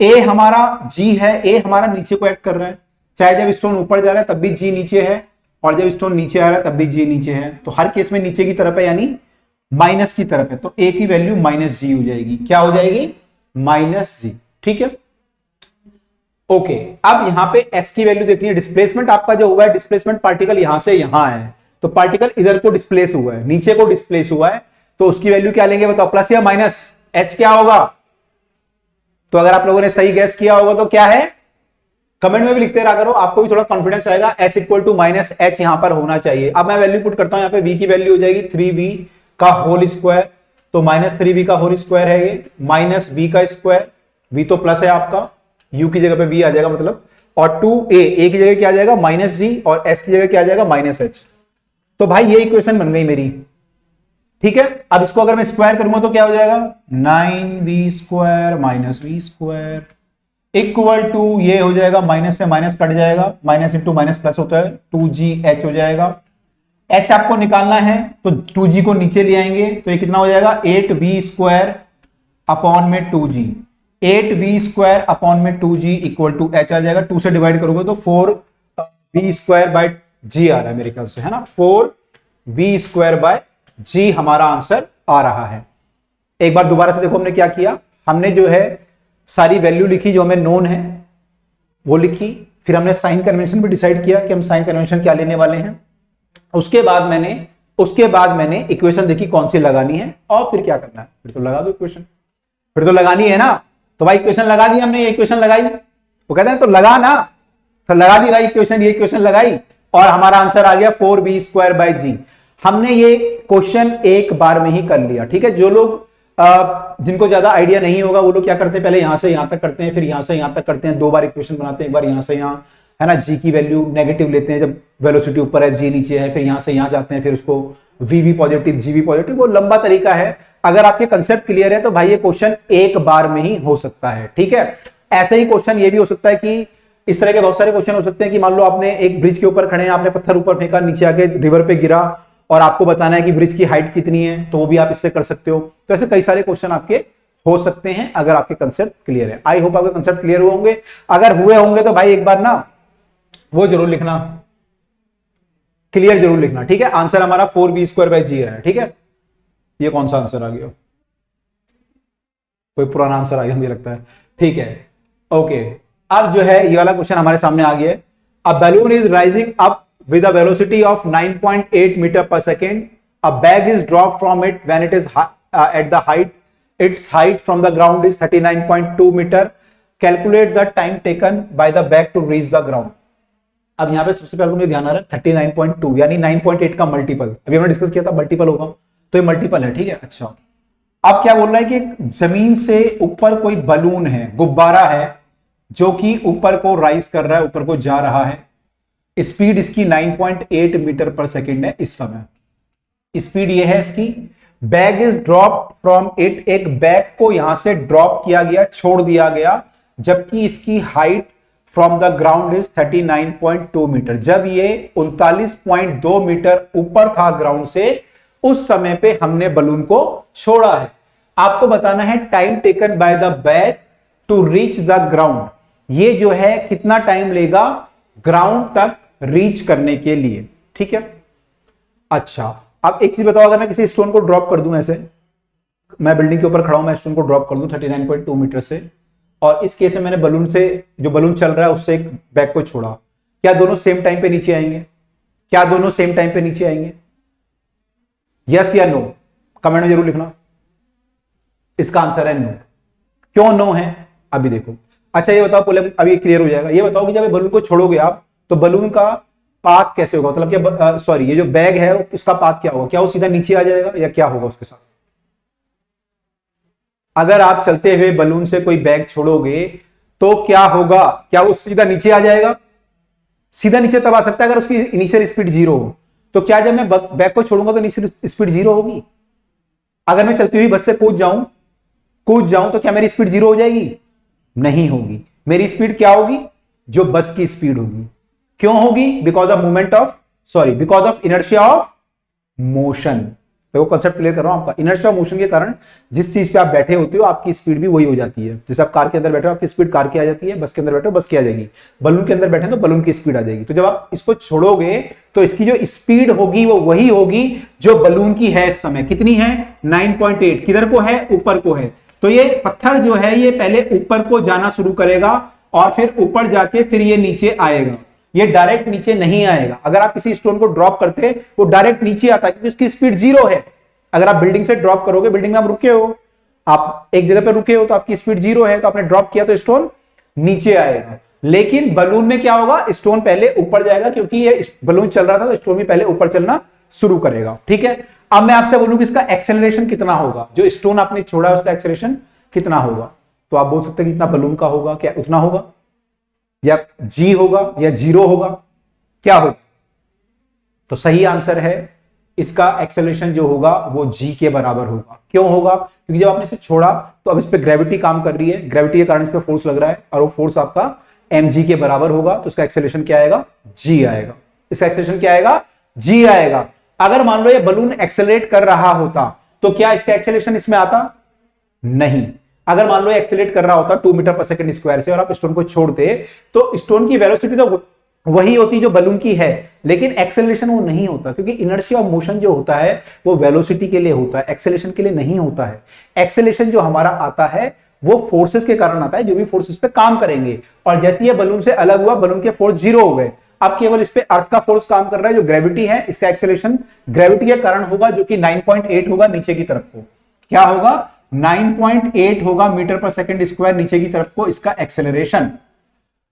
Speaker 1: ए हमारा जी है, ए हमारा नीचे को एक्ट कर रहा है, चाहे जब स्टोन ऊपर जा रहा है तब भी जी नीचे है, और जब स्टोन नीचे आ रहा है तब भी जी नीचे है, तो हर केस में नीचे की तरफ है, यानी माइनस की तरफ है, तो ए की वैल्यू माइनस जी हो जाएगी, क्या हो जाएगी, माइनस जी, ठीक है, ओके। अब यहां पे एस की वैल्यू देखनी है, डिस्प्लेसमेंट आपका जो हुआ है, डिस्प्लेसमेंट पार्टिकल यहां से यहां है, तो पार्टिकल इधर को डिस्प्लेस हुआ है, नीचे को डिस्प्लेस हुआ है, तो उसकी वैल्यू क्या लेंगे बताओ, प्लस या माइनस, एच क्या होगा। तो अगर आप लोगों ने सही गैस किया होगा तो क्या है, कमेंट में भी लिखते रहा करो, आपको भी थोड़ा कॉन्फिडेंस आएगा। S equal to minus h यहां पर होना चाहिए। अब मैं वैल्यू पुट करता हूं, यहां पे v की वैल्यू हो जाएगी 3v का होल स्क्वायर, तो माइनस 3v का होल स्क्वायर है ये, माइनस v का स्क्वायर, v तो प्लस है आपका, u की जगह पे v आ जाएगा मतलब, और 2a, a की जगह क्या आ जाएगा माइनस g, और s की जगह क्या आ जाएगा माइनस h। तो भाई ये इक्वेशन बन गई मेरी, ठीक है। अब इसको अगर मैं स्क्वायर करूंगा तो क्या हो जाएगा, 9v square minus v square equal to, ये हो जाएगा माइनस से माइनस कट जाएगा, माइनस इंटू माइनस प्लस होता है, 2gh हो जाएगा। h आपको निकालना है तो 2g को नीचे ले आएंगे, तो ये कितना हो जाएगा 8v स्क्वायर अपॉन में 2g, 8v स्क्वायर अपॉन में 2g इक्वल टू h आ जाएगा, 2 से डिवाइड करोगे तो 4v स्क्वायर बाय g आ रहा है मेरे ख्याल से, है ना, 4v स्क्वायर बाय g हमारा आंसर आ रहा है। एक बार दोबारा से देखो हमने क्या किया, हमने जो है सारी वैल्यू लिखी जो हमें नोन है वो लिखी, फिर हमने साइन कन्वेंशन भी डिसाइड किया कि हम साइन कन्वेंशन क्या लेने वाले हैं। उसके बाद मैंने इक्वेशन देखी कौन सी लगानी है, और फिर क्या करना है, फिर तो लगा दो इक्वेशन, फिर तो लगानी है ना। तो भाई इक्वेशन लगा दी हमने, ये इक्वेशन लगाई, वो कहते हैं तो लगा ना, तो लगा दी भाई इक्वेशन, ये इक्वेशन लगाई और हमारा आंसर आ गया 4b² g। हमने ये क्वेश्चन एक बार में ही कर लिया, ठीक है। जो लोग जिनको ज्यादा आइडिया नहीं होगा वो लोग क्या करते हैं, पहले यहां से यहां तक करते हैं, फिर यहां से यहां तक करते हैं, 2 बार इक्वेशन बनाते हैं, एक बार यहां से यहां, है ना। जी की वैल्यू नेगेटिव लेते हैं जब वेलोसिटी ऊपर है, जी नीचे है, फिर यहां से यहां जाते हैं, फिर उसको वी भी पॉजिटिव, जी भी पॉजिटिव, वो लंबा तरीका है। अगर आपके कंसेप्ट क्लियर है तो भाई ये क्वेश्चन एक बार में ही हो सकता है, ठीक है। ऐसे ही क्वेश्चन ये भी हो सकता है कि इस तरह के बहुत सारे क्वेश्चन हो सकते हैं कि मान लो आपने एक ब्रिज के ऊपर खड़े हैं, आपने पत्थर ऊपर फेंका, नीचे आके रिवर पे गिरा और आपको बताना है कि ब्रिज की हाइट कितनी है, तो वो भी आप इससे कर सकते हो। तो ऐसे कई सारे क्वेश्चन आपके हो सकते हैं अगर आपके कंसेप्ट क्लियर है। आई होप आपके कंसेप्ट क्लियर हुए होंगे। अगर हुए होंगे तो भाई एक बार ना वो जरूर लिखना, क्लियर जरूर लिखना, ठीक है। आंसर हमारा 4b² g है, ठीक है। ये कौन सा आंसर आ गया, कोई पुराना आंसर आ गया मुझे लगता है, ठीक है, ओके। अब जो है ये वाला क्वेश्चन हमारे सामने आ गया है। A balloon is rising up with a velocity of 9.8 meter per second. A bag is dropped from it when it is at the height. Its height from the ground is 39.2 meter. Calculate the time taken by the bag to reach the ground. अब यहाँ पे सबसे पहले मुझे ध्यान आ रहा है 39.2 यानी 9.8 का मल्टीपल, अभी हमने डिस्कस किया था मल्टीपल होगा, तो ये मल्टीपल है, ठीक है। अच्छा, अब क्या बोल रहा है कि जमीन से ऊपर कोई बलून है, गुब्बारा है, जो कि ऊपर को राइज कर रहा है, ऊपर को जा रहा है। स्पीड इसकी 9.8 मीटर पर सेकेंड है इस समय, स्पीड ये है इसकी। Bag is drop from it, एक बैग को यहां से ड्रॉप किया गया, छोड़ दिया गया, जबकि इसकी height from the ground is 39.2 metre. जब ये 39.2 मीटर ऊपर था ग्राउंड से, उस समय पे हमने बलून को छोड़ा है। आपको बताना है time taken by the bag to reach the ground. ये जो है कितना टाइम लेगा ग्राउंड तक रीच करने के लिए, ठीक है। अच्छा, अब एक चीज बताओ, अगर मैं किसी स्टोन को ड्रॉप कर दूं, ऐसे मैं बिल्डिंग के ऊपर खड़ा हूं, मैं स्टोन को ड्रॉप कर दूं 39.2 मीटर से, और इस केस में मैंने बलून से, जो बलून चल रहा है उससे एक बैग को छोड़ा, क्या दोनों सेम टाइम पे नीचे आएंगे? क्या दोनों सेम टाइम पे नीचे आएंगे? यस या नो, कमेंट में जरूर लिखना। इसका आंसर है नो। क्यों नो है अभी देखो। अच्छा ये बताओ, पहले अभी क्लियर हो जाएगा। ये बताओ कि जब बलून को छोड़ोगे आप, तो बलून का पाथ कैसे होगा, मतलब क्या, सॉरी, ये जो बैग है उसका पाथ क्या होगा? क्या वो सीधा नीचे आ जाएगा या क्या होगा उसके साथ? अगर आप चलते हुए बलून से कोई बैग छोड़ोगे तो क्या होगा? क्या वो सीधा नीचे आ जाएगा? सीधा नीचे तब आ सकता है अगर उसकी इनिशियल स्पीड 0 हो। तो क्या जब मैं बैग को छोड़ूंगा तो इनिशियल स्पीड 0 होगी? अगर मैं चलती हुई बस से कूद जाऊं तो क्या मेरी स्पीड 0 हो जाएगी? नहीं होगी। मेरी स्पीड क्या होगी? जो बस की स्पीड होगी। क्यों होगी? Because of inertia of motion. तो वो कंसेप्ट क्लियर कर रहा हूं आपका। इनर्शिया ऑफ मोशन के कारण जिस चीज पे आप बैठे होते हो आपकी स्पीड भी वही हो जाती है। जैसे आप कार के अंदर बैठे हो, आपकी स्पीड कार की आ जाती है, बस के अंदर बैठे हो बस की आ जाएगी, बलून के अंदर बैठे तो बलून की स्पीड आ जाएगी। तो जब आप इसको छोड़ोगे तो इसकी जो स्पीड होगी वो वही होगी जो बलून की है इस समय। कितनी है? 9.8। किधर को है? ऊपर को है। तो ये पत्थर जो है ये पहले ऊपर को जाना शुरू करेगा और फिर ऊपर जाके फिर ये नीचे आएगा। ये डायरेक्ट नीचे नहीं आएगा। अगर आप किसी स्टोन को ड्रॉप करते हैं वो डायरेक्ट नीचे आता है क्योंकि उसकी स्पीड 0 है। अगर आप बिल्डिंग से ड्रॉप करोगे, बिल्डिंग में आप रुके हो, आप एक जगह पे रुके हो तो आपकी स्पीड 0 है, तो आपने ड्रॉप किया तो स्टोन नीचे आएगा। लेकिन बलून में क्या होगा? स्टोन पहले ऊपर जाएगा क्योंकि ये बलून चल रहा था तो स्टोन भी पहले ऊपर चलना शुरू करेगा, ठीक है। अब मैं आपसे बोलूं कि इसका एक्सेलरेशन कितना होगा, जो स्टोन आपने छोड़ा उसका एक्सेलरेशन कितना होगा? तो आप बोल सकते हैं कि इतना बलून का होगा, क्या उतना होगा, या जी होगा, या 0 होगा, क्या होगा? तो सही आंसर है इसका एक्सेलरेशन जो होगा वो जी के बराबर होगा। क्यों होगा? क्योंकि जब आपने इसे छोड़ा तो अब इस पे ग्रेविटी काम कर रही है, ग्रेविटी के कारण इस पे फोर्स लग रहा है और वो फोर्स आपका mg के बराबर होगा। तो इसका एक्सेलरेशन क्या आएगा? जी आएगा। इसका एक्सेलरेशन क्या आएगा? जी आएगा। अगर मान लो ये बलून एक्सेलरेट कर रहा होता तो क्या इसका एक्सेलरेशन इसमें आता? नहीं। अगर मान लो एक्सेलरेट कर रहा होता 2 मीटर पर सेकंड स्क्वायर से और आप स्टोन को छोड़ते तो स्टोन की वेलोसिटी तो वही होती जो बलून की है, लेकिन एक्सेलरेशन वो नहीं होता क्योंकि इनर्शिया ऑफ मोशन जो होता है वो वेलोसिटी के लिए होता है, एक्सेलरेशन के लिए नहीं होता है। एक्सेलरेशन जो हमारा आता है वो फोर्सेस के कारण आता है, जो भी फोर्सेस पे काम करेंगे। और जैसे ये बलून से अलग हुआ, बलून के फोर्स जीरो हो गए। अब केवल इस पे अर्थ का फोर्स काम कर रहा है, जो ग्रेविटी है, इसका एक्सेलरेशन ग्रेविटी के कारण होगा, जो कि 9.8 होगा नीचे की तरफ को। क्या होगा? 9.8 होगा मीटर पर सेकंड स्क्वायर नीचे की तरफ को इसका एक्सेलरेशन।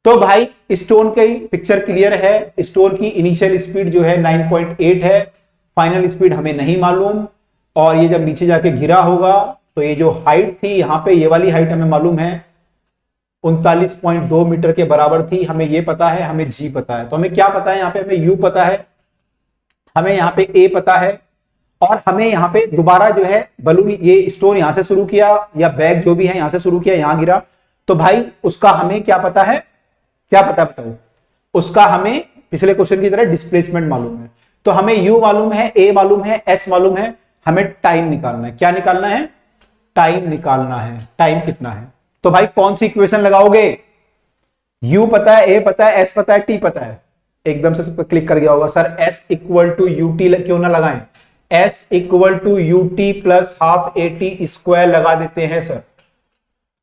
Speaker 1: तो भाई स्टोन की पिक्चर क्लियर है। स्टोन की इनिशियल स्पीड जो है 9.8 है, फाइनल स्पीड हमें नहीं मालूम। और ये जब नीचे जाके गिरा होगा तो ये जो हाइट थी यहां पे, ये वाली हाइट हमें मालूम है 39.2 मीटर के बराबर थी। हमें ये पता है, हमें जी पता है। तो हमें क्या पता है? यहाँ पे हमें यू पता है, हमें यहाँ पे ए पता है, और हमें यहाँ पे दोबारा जो है बलून, ये स्टोन यहां से शुरू किया या बैग जो भी है यहां से शुरू किया, यहां गिरा। तो भाई उसका हमें क्या पता है? क्या पता बताओ? उसका हमें पिछले क्वेश्चन की तरह डिस्प्लेसमेंट मालूम है। तो हमें यू मालूम है, ए मालूम है, एस मालूम है, हमें टाइम निकालना है। क्या निकालना है? टाइम निकालना है। टाइम कितना है? तो भाई कौन सी इक्वेशन लगाओगे? यू पता है, ए पता है, एस पता है, टी पता है। एकदम से सब क्लिक कर गया होगा, sir s equal to u t क्यों ना लगाएं? S equal to u t plus half a t square लगा देते हैं सर,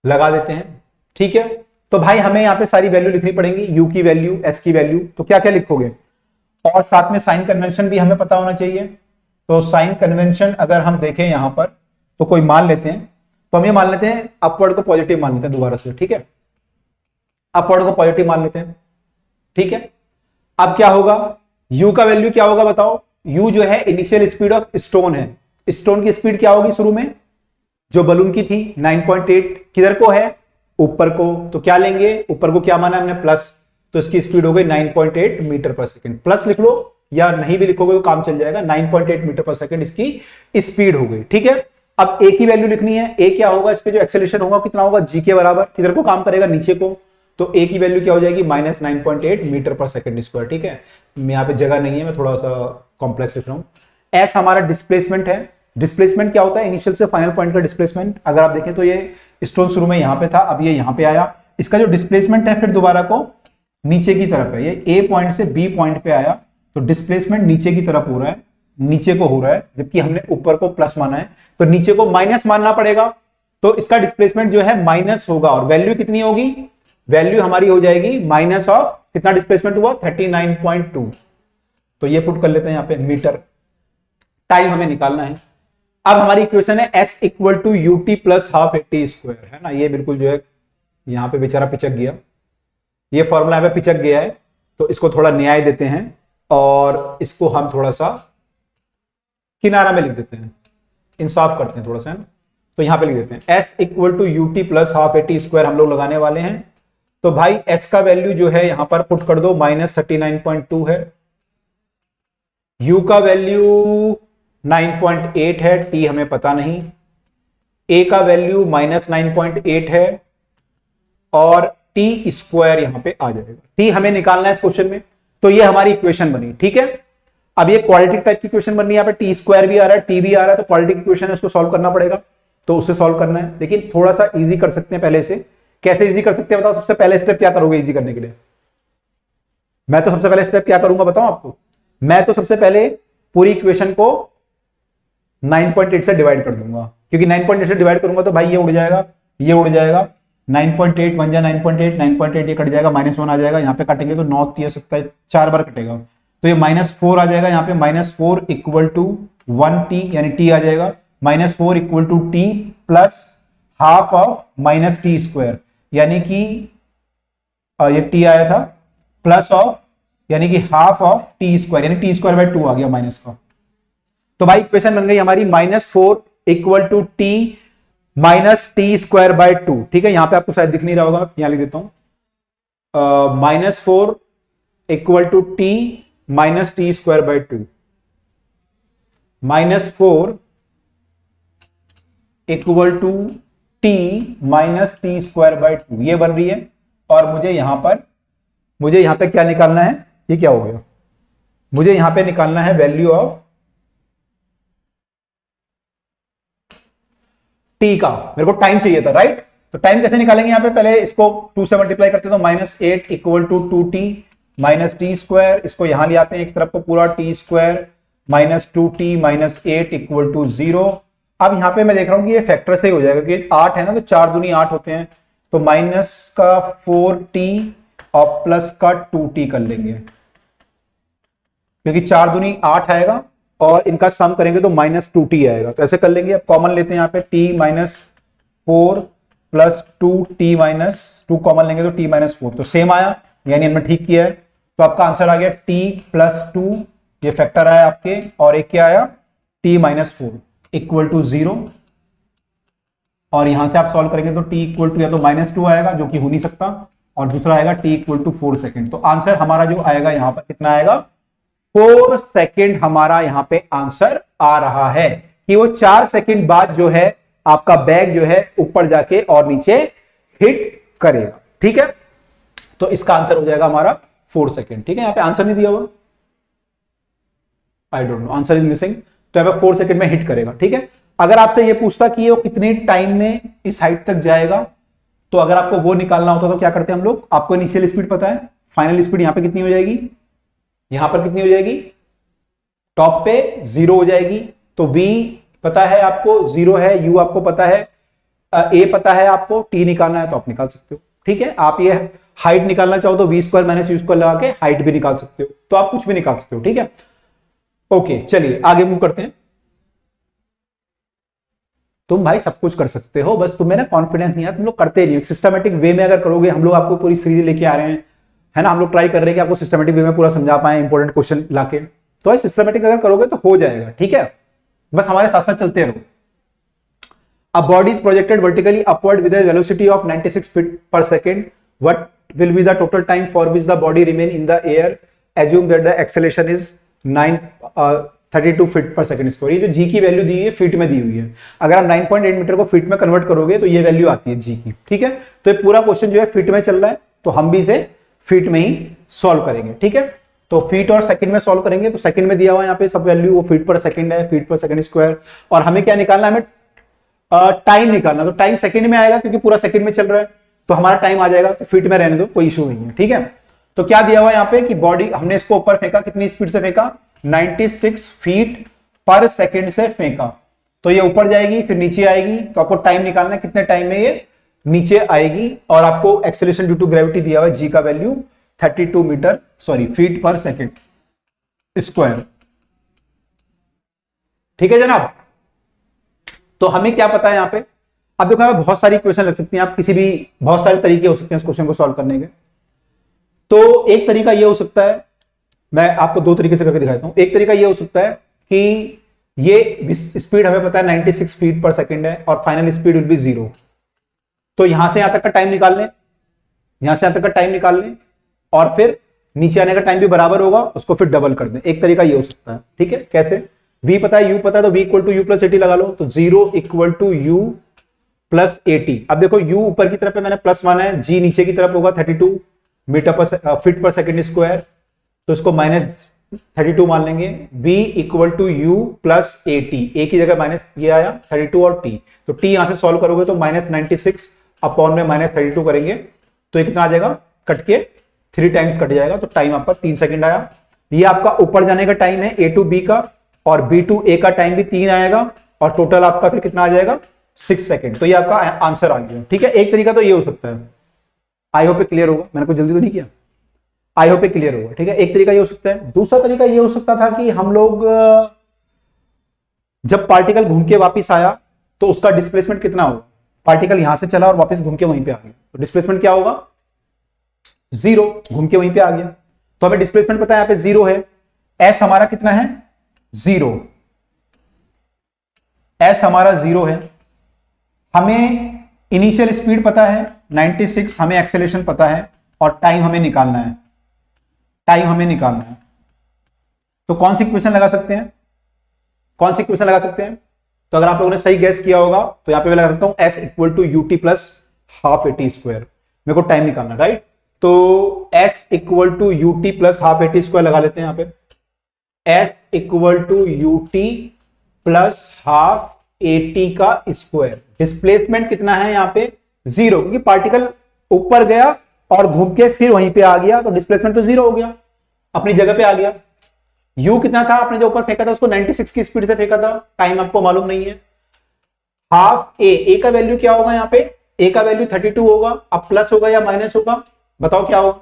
Speaker 1: लगा देते हैं। ठीक है, तो भाई हमें यहां पे सारी वैल्यू लिखनी पड़ेंगी, यू की वैल्यू, एस की वैल्यू। तो क्या क्या लिखोगे? और साथ में साइन कन्वेंशन भी हमें पता होना चाहिए। तो साइन कन्वेंशन अगर हम देखें यहां पर, तो कोई मान लेते हैं, तो हम ये मान लेते हैं अपवर्ड को पॉजिटिव मान लेते हैं दोबारा से। ठीक है, अपवर्ड को पॉजिटिव मान लेते हैं। ठीक है, अब क्या होगा? u का वैल्यू क्या होगा बताओ? u जो है इनिशियल स्पीड ऑफ स्टोन है। स्टोन की स्पीड क्या होगी शुरू में? जो बलून की थी 9.8, किधर को है? ऊपर को। तो क्या लेंगे? ऊपर को क्या माना हमने? प्लस। तो इसकी स्पीड हो गई 9.8 मीटर पर सेकंड। प्लस लिख लो या नहीं भी लिखोगे तो काम चल जाएगा। 9.8 मीटर पर सेकंड इसकी स्पीड हो गई। ठीक है, अब ए की वैल्यू लिखनी है। ए क्या होगा? इस पे जो एक्सेलरेशन होगा कितना होगा? जी के बराबर। किधर को काम करेगा? नीचे को। तो ए की वैल्यू क्या हो जाएगी? Minus 9.8 metre per second square. ठीक है, यहाँ पे जगह नहीं है, मैं थोड़ा सा कॉम्प्लेक्स लिख रहा हूँ। एस हमारा डिस्प्लेसमेंट है। डिस्प्लेसमेंट क्या होता है? इनिशियल से फाइनल पॉइंट का डिस्प्लेसमेंट। अगर आप देखें तो ये स्टोन शुरू में यहां पे था, अब ये यहां पे आया। इसका जो डिस्प्लेसमेंट है फिर दोबारा को नीचे की तरफ है। ये ए पॉइंट से बी पॉइंट पे आया, तो डिस्प्लेसमेंट नीचे की तरफ हो रहा है, नीचे को हो रहा है, जबकि हमने ऊपर को प्लस माना है, तो नीचे को माइनस मानना पड़ेगा। तो इसका डिस्प्लेसमेंट जो है माइनस होगा। और वैल्यू कितनी होगी? वैल्यू हमारी हो जाएगी माइनस ऑफ, कितना डिस्प्लेसमेंट हुआ? 39.2। तो ये पुट कर लेते हैं यहाँ पे मीटर। टाइम हमें निकालना है। अब हमारी इक्वेशन है s equal to u t plus half a t square, है ना। ये बिल्कुल जो है यहां पे बेचारा पिचक गया, ये फॉर्मूला यहाँ पे पिचक गया है, तो इसको थोड़ा न्याय देते हैं और इसको हम थोड़ा सा किनारा में लिख देते हैं, इंसाफ करते हैं थोड़ा सा, है ना। तो यहां पे लिख देते हैं s equal to u t plus half a t square हम लोग लगाने वाले हैं। तो भाई s का वैल्यू जो है यहां पर पुट कर दो, माइनस 39.2 है। u का वैल्यू 9.8 है, t हमें पता नहीं। a का वैल्यू माइनस 9.8 है और टी स्क्वायर यहां पे आ जाएगा। t हमें निकालना है इस क्वेश्चन में, तो ये हमारी इक्वेशन बनी। ठीक है, अब ये क्वाड्रेटिक टाइप की इक्वेशन बननी है। यहाँ पे टी स्क्वायर भी आ रहा है, टी भी आ रहा है, तो क्वाड्रेटिक इक्वेशन है, उसको सॉल्व करना पड़ेगा। तो उससे सॉल्व करना है, लेकिन थोड़ा सा इजी कर सकते हैं पहले से। कैसे इजी कर सकते हैं बताओ? सबसे पहले स्टेप क्या करोगे इजी करने के लिए? मैं तो सबसे पहले स्टेप क्या करूंगा बताऊं आपको? मैं तो सबसे पहले पूरी इक्वेशन को 9.8 से डिवाइड कर दूंगा, क्योंकि 9.8 से डिवाइड करूंगा तो भाई ये उड़ जाएगा, ये उड़ जाएगा। 9.8 बन जाए 9.8, 9.8 ये कट जाएगा, -1 आ जाएगा। यहाँ पे काटेंगे तो 9 3 27 4 बार कटेगा, तो ये -4 आ जाएगा। यहाँ पे -4 इक्वल टू 1t, यानी t आ जाएगा। -4 equal to t plus half of minus t square, यानी कि ये t आया था, प्लस ऑफ यानी कि हाफ ऑफ टी स्क्वायर, यानी टी स्क्वायर बाय 2 आ गया माइनस का। तो भाई इक्वेशन बन गई हमारी -4 equal to t minus t square by 2। ठीक है, यहां पे आपको शायद दिख नहीं रहा होगा, यहां लिख देता हूं, -4 equal to t minus t square by 2। -4 equal to t minus t square by 2 ये बन रही है। और मुझे यहां पे क्या निकालना है? ये क्या हो गया? मुझे यहां पे निकालना है वैल्यू ऑफ टी का। मेरे को टाइम चाहिए था, राइट। तो टाइम कैसे निकालेंगे? यहां पे पहले इसको 2 से मल्टीप्लाई करते तो -8 equal to 2t minus t square, इसको यहां ले आते हैं एक तरफ को पूरा, t square minus 2t minus 8 equal to 0। अब यहाँ पे मैं देख रहा हूँ कि ये फैक्टर से ही हो जाएगा कि 8 है ना, तो 4 दूनी 8 होते हैं, तो माइनस का 4t और प्लस का 2t कर लेंगे, क्योंकि 4 दूनी 8 आएगा और इनका सम करेंगे तो माइनस 2t आएगा। तो ऐसे कर लेंगे। अब कॉमन लेते हैं यहाँ पे, t minus 4 plus 2t minus 2 common लेंगे तो t माइनस 4, तो सेम आया, यानी हमने ठीक किया है। तो आपका आंसर आ गया t प्लस 2, ये फैक्टर आया आपके, और एक क्या आया t माइनस 4 इक्वल टू 0। और यहां से आप सॉल्व करेंगे तो t इक्वल टू या तो माइनस 2 आएगा, जो कि हो नहीं सकता, और दूसरा आएगा t इक्वल टू 4 सेकेंड। तो आंसर हमारा जो आएगा यहां पर कितना आएगा, 4 सेकेंड हमारा यहां पे आंसर आ रहा है, कि वो 4 सेकेंड बाद जो है आपका बैग जो है ऊपर जाके और नीचे हिट करेगा। ठीक है, तो इसका आंसर हो जाएगा हमारा 4 सेकेंड। ठीक है, यहां पे आंसर नहीं दिया हुआ, I don't know, answer is missing. तो यहां पे 4 सेकेंड में हिट करेगा। ठीक है, अगर आपसे ये पूछता कि वो कितने टाइम में इस हाइट तक जाएगा, तो अगर आपको वो निकालना होता तो क्या करते हैं हम लोग, आपको इनिशियल स्पीड पता है, फाइनल स्पीड यहां पे कितनी हो जाएगी, यहां पर कितनी हो जाएगी, टॉप पे 0 हो जाएगी। तो v पता है आपको 0 है, u आपको पता है, a पता है आपको, t निकालना है तो आप निकाल सकते हो। ठीक है, आप ये हाइट निकालना चाहो तो v² माइनस u² लगा के हाइट भी निकाल सकते हो, तो आप कुछ भी निकाल सकते हो। ठीक है, ओके, चलिए आगे मूव करते हैं। तुम भाई सब कुछ कर सकते हो, बस तुम्हें ना कॉन्फिडेंस नहीं है, तुम लोग करते नहीं हो। सिस्टमेटिक वे में अगर करोगे, हम लोग आपको पूरी सीरीज लेके आ रहे हैं, है ना, हम लोग ट्राई कर रहे हैं कि आपको सिस्टमेटिक वे में पूरा समझा पाए, इंपॉर्टेंट क्वेश्चन लाके, तो सिस्टमेटिक अगर करोगे तो हो जाएगा। ठीक है, बस हमारे साथ साथ चलते रहो। A body is projected vertically upward with a velocity of 96 feet per second. What will be the total time for which the body remain in the air? Assume that the acceleration is 32 feet per second square. ये जो g की value दी हुई है feet में दी हुई है, अगर आप 9.8 मीटर को फीट में कन्वर्ट करोगे तो ये वैल्यू आती है g की। ठीक है, तो ये पूरा क्वेश्चन जो है फीट में चल रहा है, तो हम भी इसे फीट में ही सॉल्व करेंगे। ठीक है, तो फीट और सेकंड में सॉल्व करेंगे, तो सेकंड में दिया हुआ यहाँ पे सब वैल्यू, वो फीट पर सेकंड है, फीट पर सेकंड स्क्वायर। और हमें क्या निकालना है, हमें टाइम निकालना, तो टाइम सेकंड में आएगा क्योंकि पूरा सेकंड में चल रहा है, तो हमारा टाइम आ जाएगा, तो फीट में रहने दो, कोई इशू नहीं है। ठीक है, तो क्या दिया हुआ है यहाँ पे कि बॉडी हमने इसको ऊपर फेंका, कितनी स्पीड से फेंका, 96 फीट पर सेकंड से फेंका, तो ये ऊपर जाएगी फिर नीचे आएगी, तो आपको टाइम निकालना है कितने टाइम में ये नीचे आएगी। और आपको एक्सेलरेशन ड्यू टू ग्रेविटी दिया हुआ है, जी का वैल्यू 32 मीटर सॉरी फीट पर सेकंड स्क्वायर। ठीक है जनाब, तो हमें क्या पता है यहाँ पे, अब देखो हमें बहुत सारी क्वेश्चन लग सकती हैं, आप किसी भी, बहुत सारे तरीके हो सकते हैं इस क्वेश्चन को सॉल्व करने के। तो एक तरीका ये हो सकता है, मैं आपको दो तरीके से करके दिखाता हूं। एक तरीका ये हो सकता है कि ये स्पीड हमें पता है 96 फीट पर सेकंड है और फाइनल स्पीड विल बी 0, तो यहां से यहां तक का टाइम निकाल लें, यहां से यहां तक का टाइम निकाल लें, और फिर नीचे आने का टाइम भी बराबर होगा, उसको फिर डबल कर दें। एक तरीका ये हो सकता है। ठीक है, कैसे, v पता है, u पता है, तो v equal to u plus 80 लगा लो, तो 0 इक्वल टू यू प्लस 80। अब देखो u ऊपर की तरफ है, मैंने प्लस माना है, g नीचे की तरफ होगा 32 मीटर पर फीट पर सेकंड स्क्वायर, तो इसको माइनस 32 मान लेंगे। v equal to u plus 80, a की जगह माइनस ये आया 32 और t, तो t यहां से सॉल्व करोगे तो माइनस 96 अपॉन में माइनस 32 करेंगे, तो ये कितना आ जाएगा, कट के 3 टाइम्स कट जाएगा, तो टाइम आपका 3 सेकंड आया। ये आपका ऊपर जाने का टाइम है a टू b का, और b टू a का टाइम भी 3 आएगा, और टोटल आपका फिर कितना आ जाएगा 6 सेकंड, तो ये आपका आंसर आ गया। ठीक है, एक तरीका तो ये हो सकता है, आई होप क्लियर होगा, मैंने कुछ जल्दी तो नहीं किया, आई होप क्लियर होगा। ठीक है, एक तरीका ये हो सकता है। दूसरा तरीका ये हो सकता था कि हम लोग जब पार्टिकल घूम के वापिस आया तो उसका डिस्प्लेसमेंट कितना होगा, पार्टिकल यहां से चला और वापस घूम के वहीं पे आ गया, तो डिस्प्लेसमेंट क्या होगा, 0, घूम के वहीं पे आ गया, तो हमें डिस्प्लेसमेंट पता है यहाँ पे 0 है, एस हमारा कितना है 0, एस हमारा 0 है, हमें इनिशियल स्पीड पता है 96, हमें एक्सेलरेशन पता है, और टाइम हमें निकालना है, टाइम हमें निकालना है। तो कौन सी इक्वेशन लगा सकते हैं, कौन सी इक्वेशन लगा सकते हैं, तो अगर आप लोगों ने सही गैस किया होगा तो यहां पे मैं लगा सकता हूं s equal to u t plus half a t square, मेरे को टाइम निकालना, राइट, तो s equal to u t plus half a t square लगा लेते हैं यहां पे, s equal to u t plus half a t का स्क्वायर। डिस्प्लेसमेंट कितना है यहाँ पे 0, क्योंकि पार्टिकल ऊपर गया और घूम के फिर वहीं पे आ गया, तो डिस्प्लेसमेंट तो 0 हो गया, अपनी जगह पे आ गया। u कितना था, आपने जो ऊपर फेंका था उसको 96 की स्पीड से फेंका था, टाइम आपको मालूम नहीं है, हाफ ए का वैल्यू क्या होगा यहाँ पे, ए का वैल्यू 32 होगा। अब प्लस होगा या माइनस होगा, बताओ क्या होगा।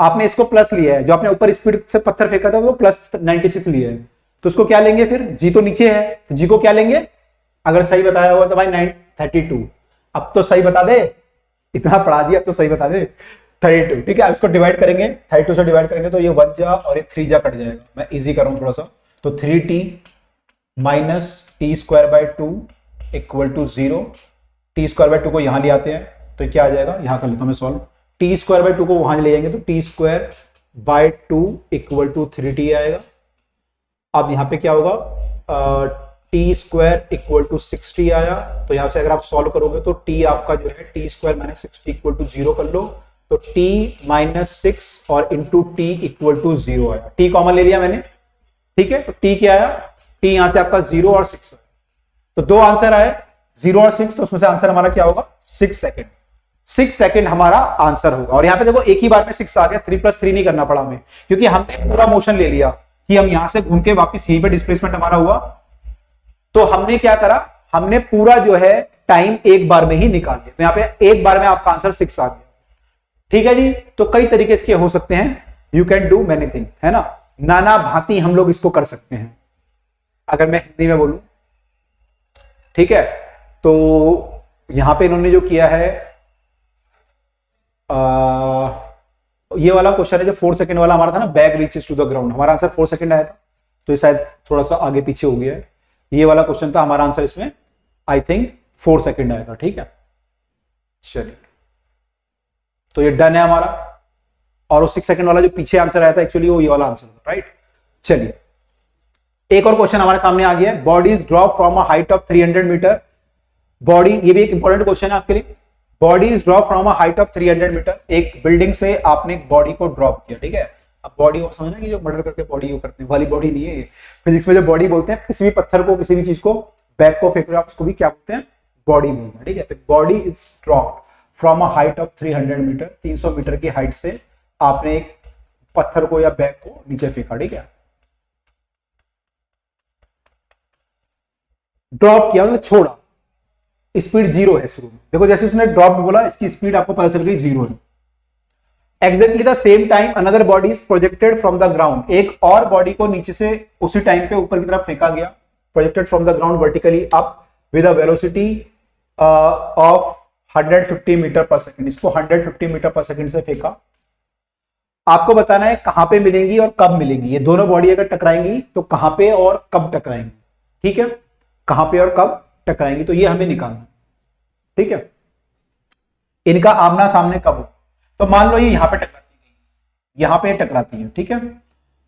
Speaker 1: आपने इसको प्लस लिया है, जो आपने ऊपर स्पीड से पत्थर फेंका था वो प्लस 96 लिया है, तो उसको क्या लेंगे फिर, जी तो नीचे है तो जी को क्या लेंगे, अगर सही बताया होगा तो भाई 932। अब तो सही बता दे, इतना पढ़ा दिया, अब तो सही बता दे 32। ठीक है, अब इसको डिवाइड करेंगे, 32 से डिवाइड करेंगे तो ये 1 जा और ये 3 जा कट जाएगा। मैं इजी कर रहा हूं थोड़ा सा, तो 3t minus t square by 2 equal to 0। T square by 2 को यहां ले आते हैं तो क्या आ जाएगा, यहां कर लेता हूं मैं सॉल्व। टी स्क्वायर बाय 2 को वहां ले जाएंगे तो t square by 2 equal to 3t आएगा। अब यहां पे क्या होगा, टी स्क्वायर इक्वल टू 60 आया, तो यहां से अगर आप सॉल्व करोगे तो टी आपका जो है t square minus 60 equal to 0 कर लो, तो टी माइनस 6 और इंटू टी इक्वल टू 0 आया। टी कॉमन ले लिया मैंने, ठीक है, तो टी क्या आया, टी यहां से आपका 0 और 6, तो दो आंसर आए 0 और 6, तो उसमें से आंसर हमारा क्या होगा 6 सेकेंड। 6 सेकेंड हमारा आंसर होगा। और यहां पे देखो एक ही बार में 6 आ गया, 3 + 3 नहीं करना पड़ा हमें, क्योंकि हमने पूरा मोशन ले लिया कि हम यहां से घूम के वापस यहीं पे डिस्प्लेसमेंट हमारा हुआ, तो हमने क्या करा, हमने पूरा जो है टाइम एक बार में ही निकाल दिया, तो यहां पे एक बार में आपका आंसर 6 आ गया। ठीक है जी, तो कई तरीके इसके हो सकते हैं, you can do many thing, है ना, नाना भांति हम लोग इसको कर सकते हैं, अगर मैं हिंदी में बोलूं। ठीक है, तो यहां पे इन्होंने जो किया है, ये वाला क्वेश्चन है जो 4 सेकंड वाला हमारा था ना, bag reaches to the ground, हमारा आंसर 4 सेकंड आया था, तो ये शायद थोड़ा सा आगे पीछे हो गया है। ये वाला क्वेश्चन था, हमारा आंसर इसमें आई थिंक 4 सेकंड आया था। ठीक है, चलिए, तो ये डन है हमारा। और वो 6 सेकंड वाला जो पीछे आंसर आया था एक्चुअली वो ये वाला आंसर था, राइट। चलिए, एक और क्वेश्चन हमारे सामने आ गया है, body is drop from a height of 300 metre. Body, ये भी एक इंपॉर्टेंट क्वेश्चन है आपके लिए। Body is drop from a height of 300 metre, एक बिल्डिंग से आपने एक बॉडी को ड्रॉप किया। ठीक है, अब बॉडी को समझना कि जो मर्डर करके बॉडी को करते हैं वाली बॉडी नहीं है, फिजिक्स में जो बॉडी बोलते हैं, किसी भी पत्थर को, किसी भी चीज को, बैग को फेंक रहे हो आप, उसको भी क्या बोलते हैं, बॉडी बोलते हैं। ठीक है, तो body is drop from a height of 300 metre, 300 metre की हाइट से आपने एक पत्थर को या बैग को नीचे फेंका। ठीक है, ड्रॉप किया मतलब छोड़ा, स्पीड 0 है शुरू में। देखो जैसे उसने ड्रॉप बोला, इसकी स्पीड आपको पता चल गई 0 है। Exactly the same time another body is projected from the ground, एक और बॉडी को नीचे से उसी टाइम पे ऊपर की तरफ फेंका गया, projected from the ground vertically up with a velocity of 150 metre per second. इसको 150 मीटर पर सेकंड से फेंका। आपको बताना है कहां पे मिलेंगी और कब मिलेंगी, ये दोनों बॉडी अगर टकराएंगी तो कहां पे और कब टकराएंगी। ठीक है, कहां पे और कब टकराएंगी, तो ये हमें निकालना। ठीक है, इनका आमना सामने कब हो, तो मान लो ये यहां पे टकराती है, यहां पे टकराती है। ठीक है,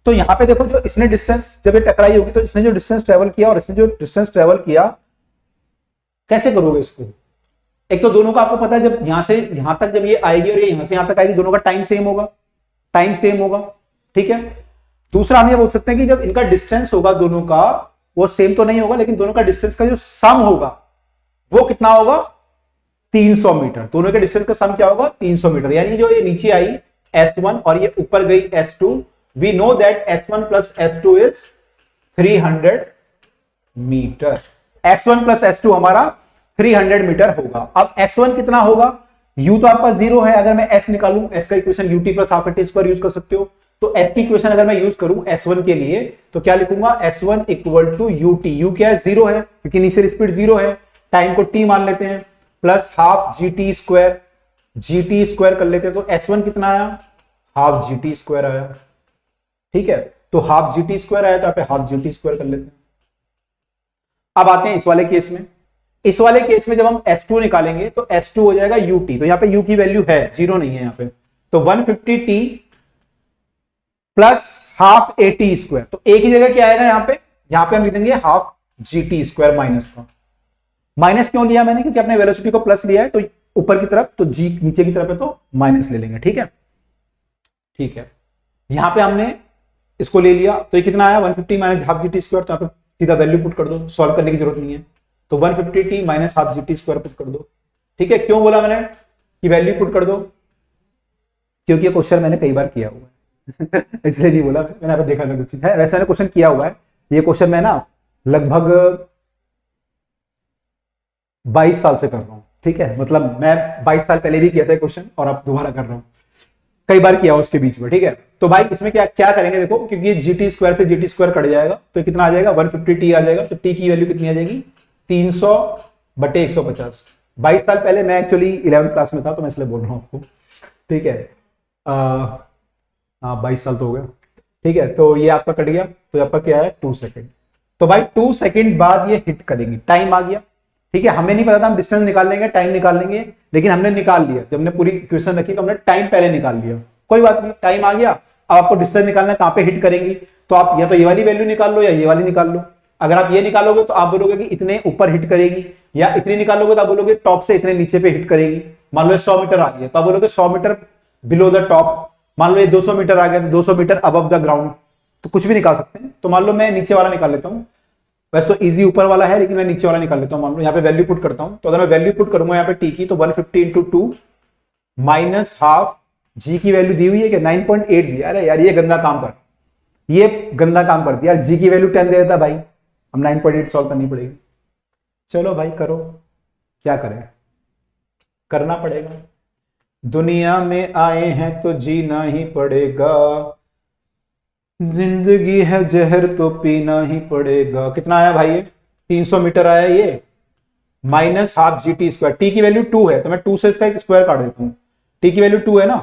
Speaker 1: तो यहां पे देखो जो इसने डिस्टेंस, जब ये टकराई होगी तो इसने जो डिस्टेंस ट्रेवल किया और इसने जो डिस्टेंस ट्रेवल किया, कैसे करोगे इसको। एक तो दोनों का आपको पता है, जब यहां से यहां तक जब ये आएगी और ये यहां से यहां तक आएगी, दोनों का टाइम सेम होगा, टाइम सेम होगा। ठीक है, दूसरा हम ये बोल सकते हैं कि जब इनका डिस्टेंस होगा दोनों का, वो सेम तो नहीं होगा, लेकिन दोनों का डिस्टेंस का जो सम होगा वो कितना होगा, 300 मीटर। दोनों के डिस्टेंस का सम क्या होगा, 300 मीटर। यानी जो ये नीचे आई S1 और ये ऊपर गई S2, we know that S1 plus S2 is 300 metre. S1 plus S2 हमारा 300 मीटर होगा। अब S1 कितना होगा, U तो आपका 0 है, अगर मैं S निकालूं, S का equation UT plus half t square use कर सकते हो, तो S की इक्वेशन अगर मैं यूज करूं S1 के लिए तो क्या लिखूंगा, S1 equal to UT। U क्या है, 0 है, क्योंकि इनिशियल स्पीड 0 है, टाइम को T मान लेते हैं, plus half GT square, GT square कर लेते हैं, तो S1 कितना आया, हाफ GT स्क्वायर आया। ठीक है, तो हाफ GT स्क्वायर आया, तो यहाँ पे हाफ GT स्क्वायर कर लेते हैं। अब आते हैं इस वाले केस में। इस वाले केस में जब हम S2 निकालेंगे तो S2 हो जाएगा UT, तो यहाँ पे U की वैल्यू है, 0 नहीं है यहाँ पे, तो 150T plus half AT square, तो एक ही जगह क्या आएगा यहाँ पे हम लिख देंगे हाफ GT स्क्वायर माइनस का। माइनस क्यों लिया मैंने, क्योंकि अपने वेलोसिटी को प्लस लिया है, तो ऊपर की तरफ, तो G नीचे की तरफ है तो माइनस ले लेंगे। ठीक है, ठीक है, यहां पे हमने इसको ले लिया, तो ये कितना आया, 150 माइनस हाफ GT स्क्वायर, तो यहाँ पे सीधा वैल्यू पुट कर दो, सॉल्व करने की जरूरत नहीं है, तो 150T minus half GT square put कर दो। ठीक है, क्यों बोला मैंने कि वैल्यू पुट कर दो, क्योंकि ये क्वेश्चन मैंने कई बार किया हुआ है इसलिए नहीं बोला, मैंने यहाँ पे देखा था कुछ है, वैसे मैंने क्वेश्चन किया हुआ है, ये क्वेश्चन मैं ना लगभग 22 साल से कर रहा हूं, ठीक है, मतलब मैं 22 साल पहले भी किया था क्वेश्चन और अब दोबारा कर रहा हूं, कई बार किया उसके बीच में, ठीक है। तो भाई इसमें क्या क्या करेंगे, देखो क्योंकि जी टी स्क्वायर से जी टी स्क्वायर कट जाएगा तो कितना आ जाएगा 150t आ जाएगा, तो टी की वैल्यू कितनी आ जाएगी 300/150। 22 साल पहले मैं एक्चुअली 11th क्लास में था तो मैं इसलिए बोल रहा हूं आपको, ठीक है। हाँ 22 साल तो हो गया, ठीक है। तो ये आपका कट गया, तो आपका क्या है 2 सेकेंड। तो भाई 2 सेकेंड बाद ये हिट करेंगे, टाइम आ गया, ठीक है। हमें नहीं पता था हम डिस्टेंस निकाल लेंगे, टाइम निकाल लेंगे, लेकिन हमने निकाल लिया, जब हमने पूरी क्वेश्चन रखी तो हमने टाइम पहले निकाल लिया, कोई बात नहीं, टाइम आ गया। अब आपको डिस्टेंस निकालना है कहां पे हिट करेंगी, तो आप या तो ये वाली वैल्यू निकाल लो या ये वाली निकाल लो। अगर आप ये निकालोगे तो आप बोलोगे कि इतने ऊपर हिट करेगी, या इतनी निकालोगे तो आप बोलोगे टॉप से इतने नीचे पे हिट करेगी। मान लो 100 मीटर आ गया तो आप बोलोगे 100 मीटर बिलो द टॉप। मान लो ये 200 मीटर आ गया तो 200 मीटर अबव द ग्राउंड, तो कुछ भी निकाल सकते हैं। तो मान लो मैं नीचे वाला निकाल लेता हूं, वैसे तो इजी ऊपर वाला है लेकिन मैं नीचे वाला निकाल लेता हूं। मान लो यहाँ पे वैल्यू पुट करता हूं, तो अगर मैं वैल्यू पुट करूंगा यहाँ पे टी की, तो 150 इंटू 2 माइनस हाफ, जी की वैल्यू दी हुई है कि 9.8 दिया। अरे यार ये गंदा काम कर, ये गंदा काम कर दिया, जी की वैल्यू 10 दे देता भाई, हम 9.8 सॉल्व करनी पड़ेगी। चलो भाई करो, क्या करें, करना पड़ेगा, दुनिया में आए हैं तो जीना ही पड़ेगा, जिंदगी है जहर तो पीना ही पड़ेगा। कितना आया भाई ये 300 मीटर आया ये, minus half g t square, T की वैल्यू 2 है तो मैं 2 से इसका एक स्क्वायर काट देता हूं, टी की वैल्यू 2 है ना,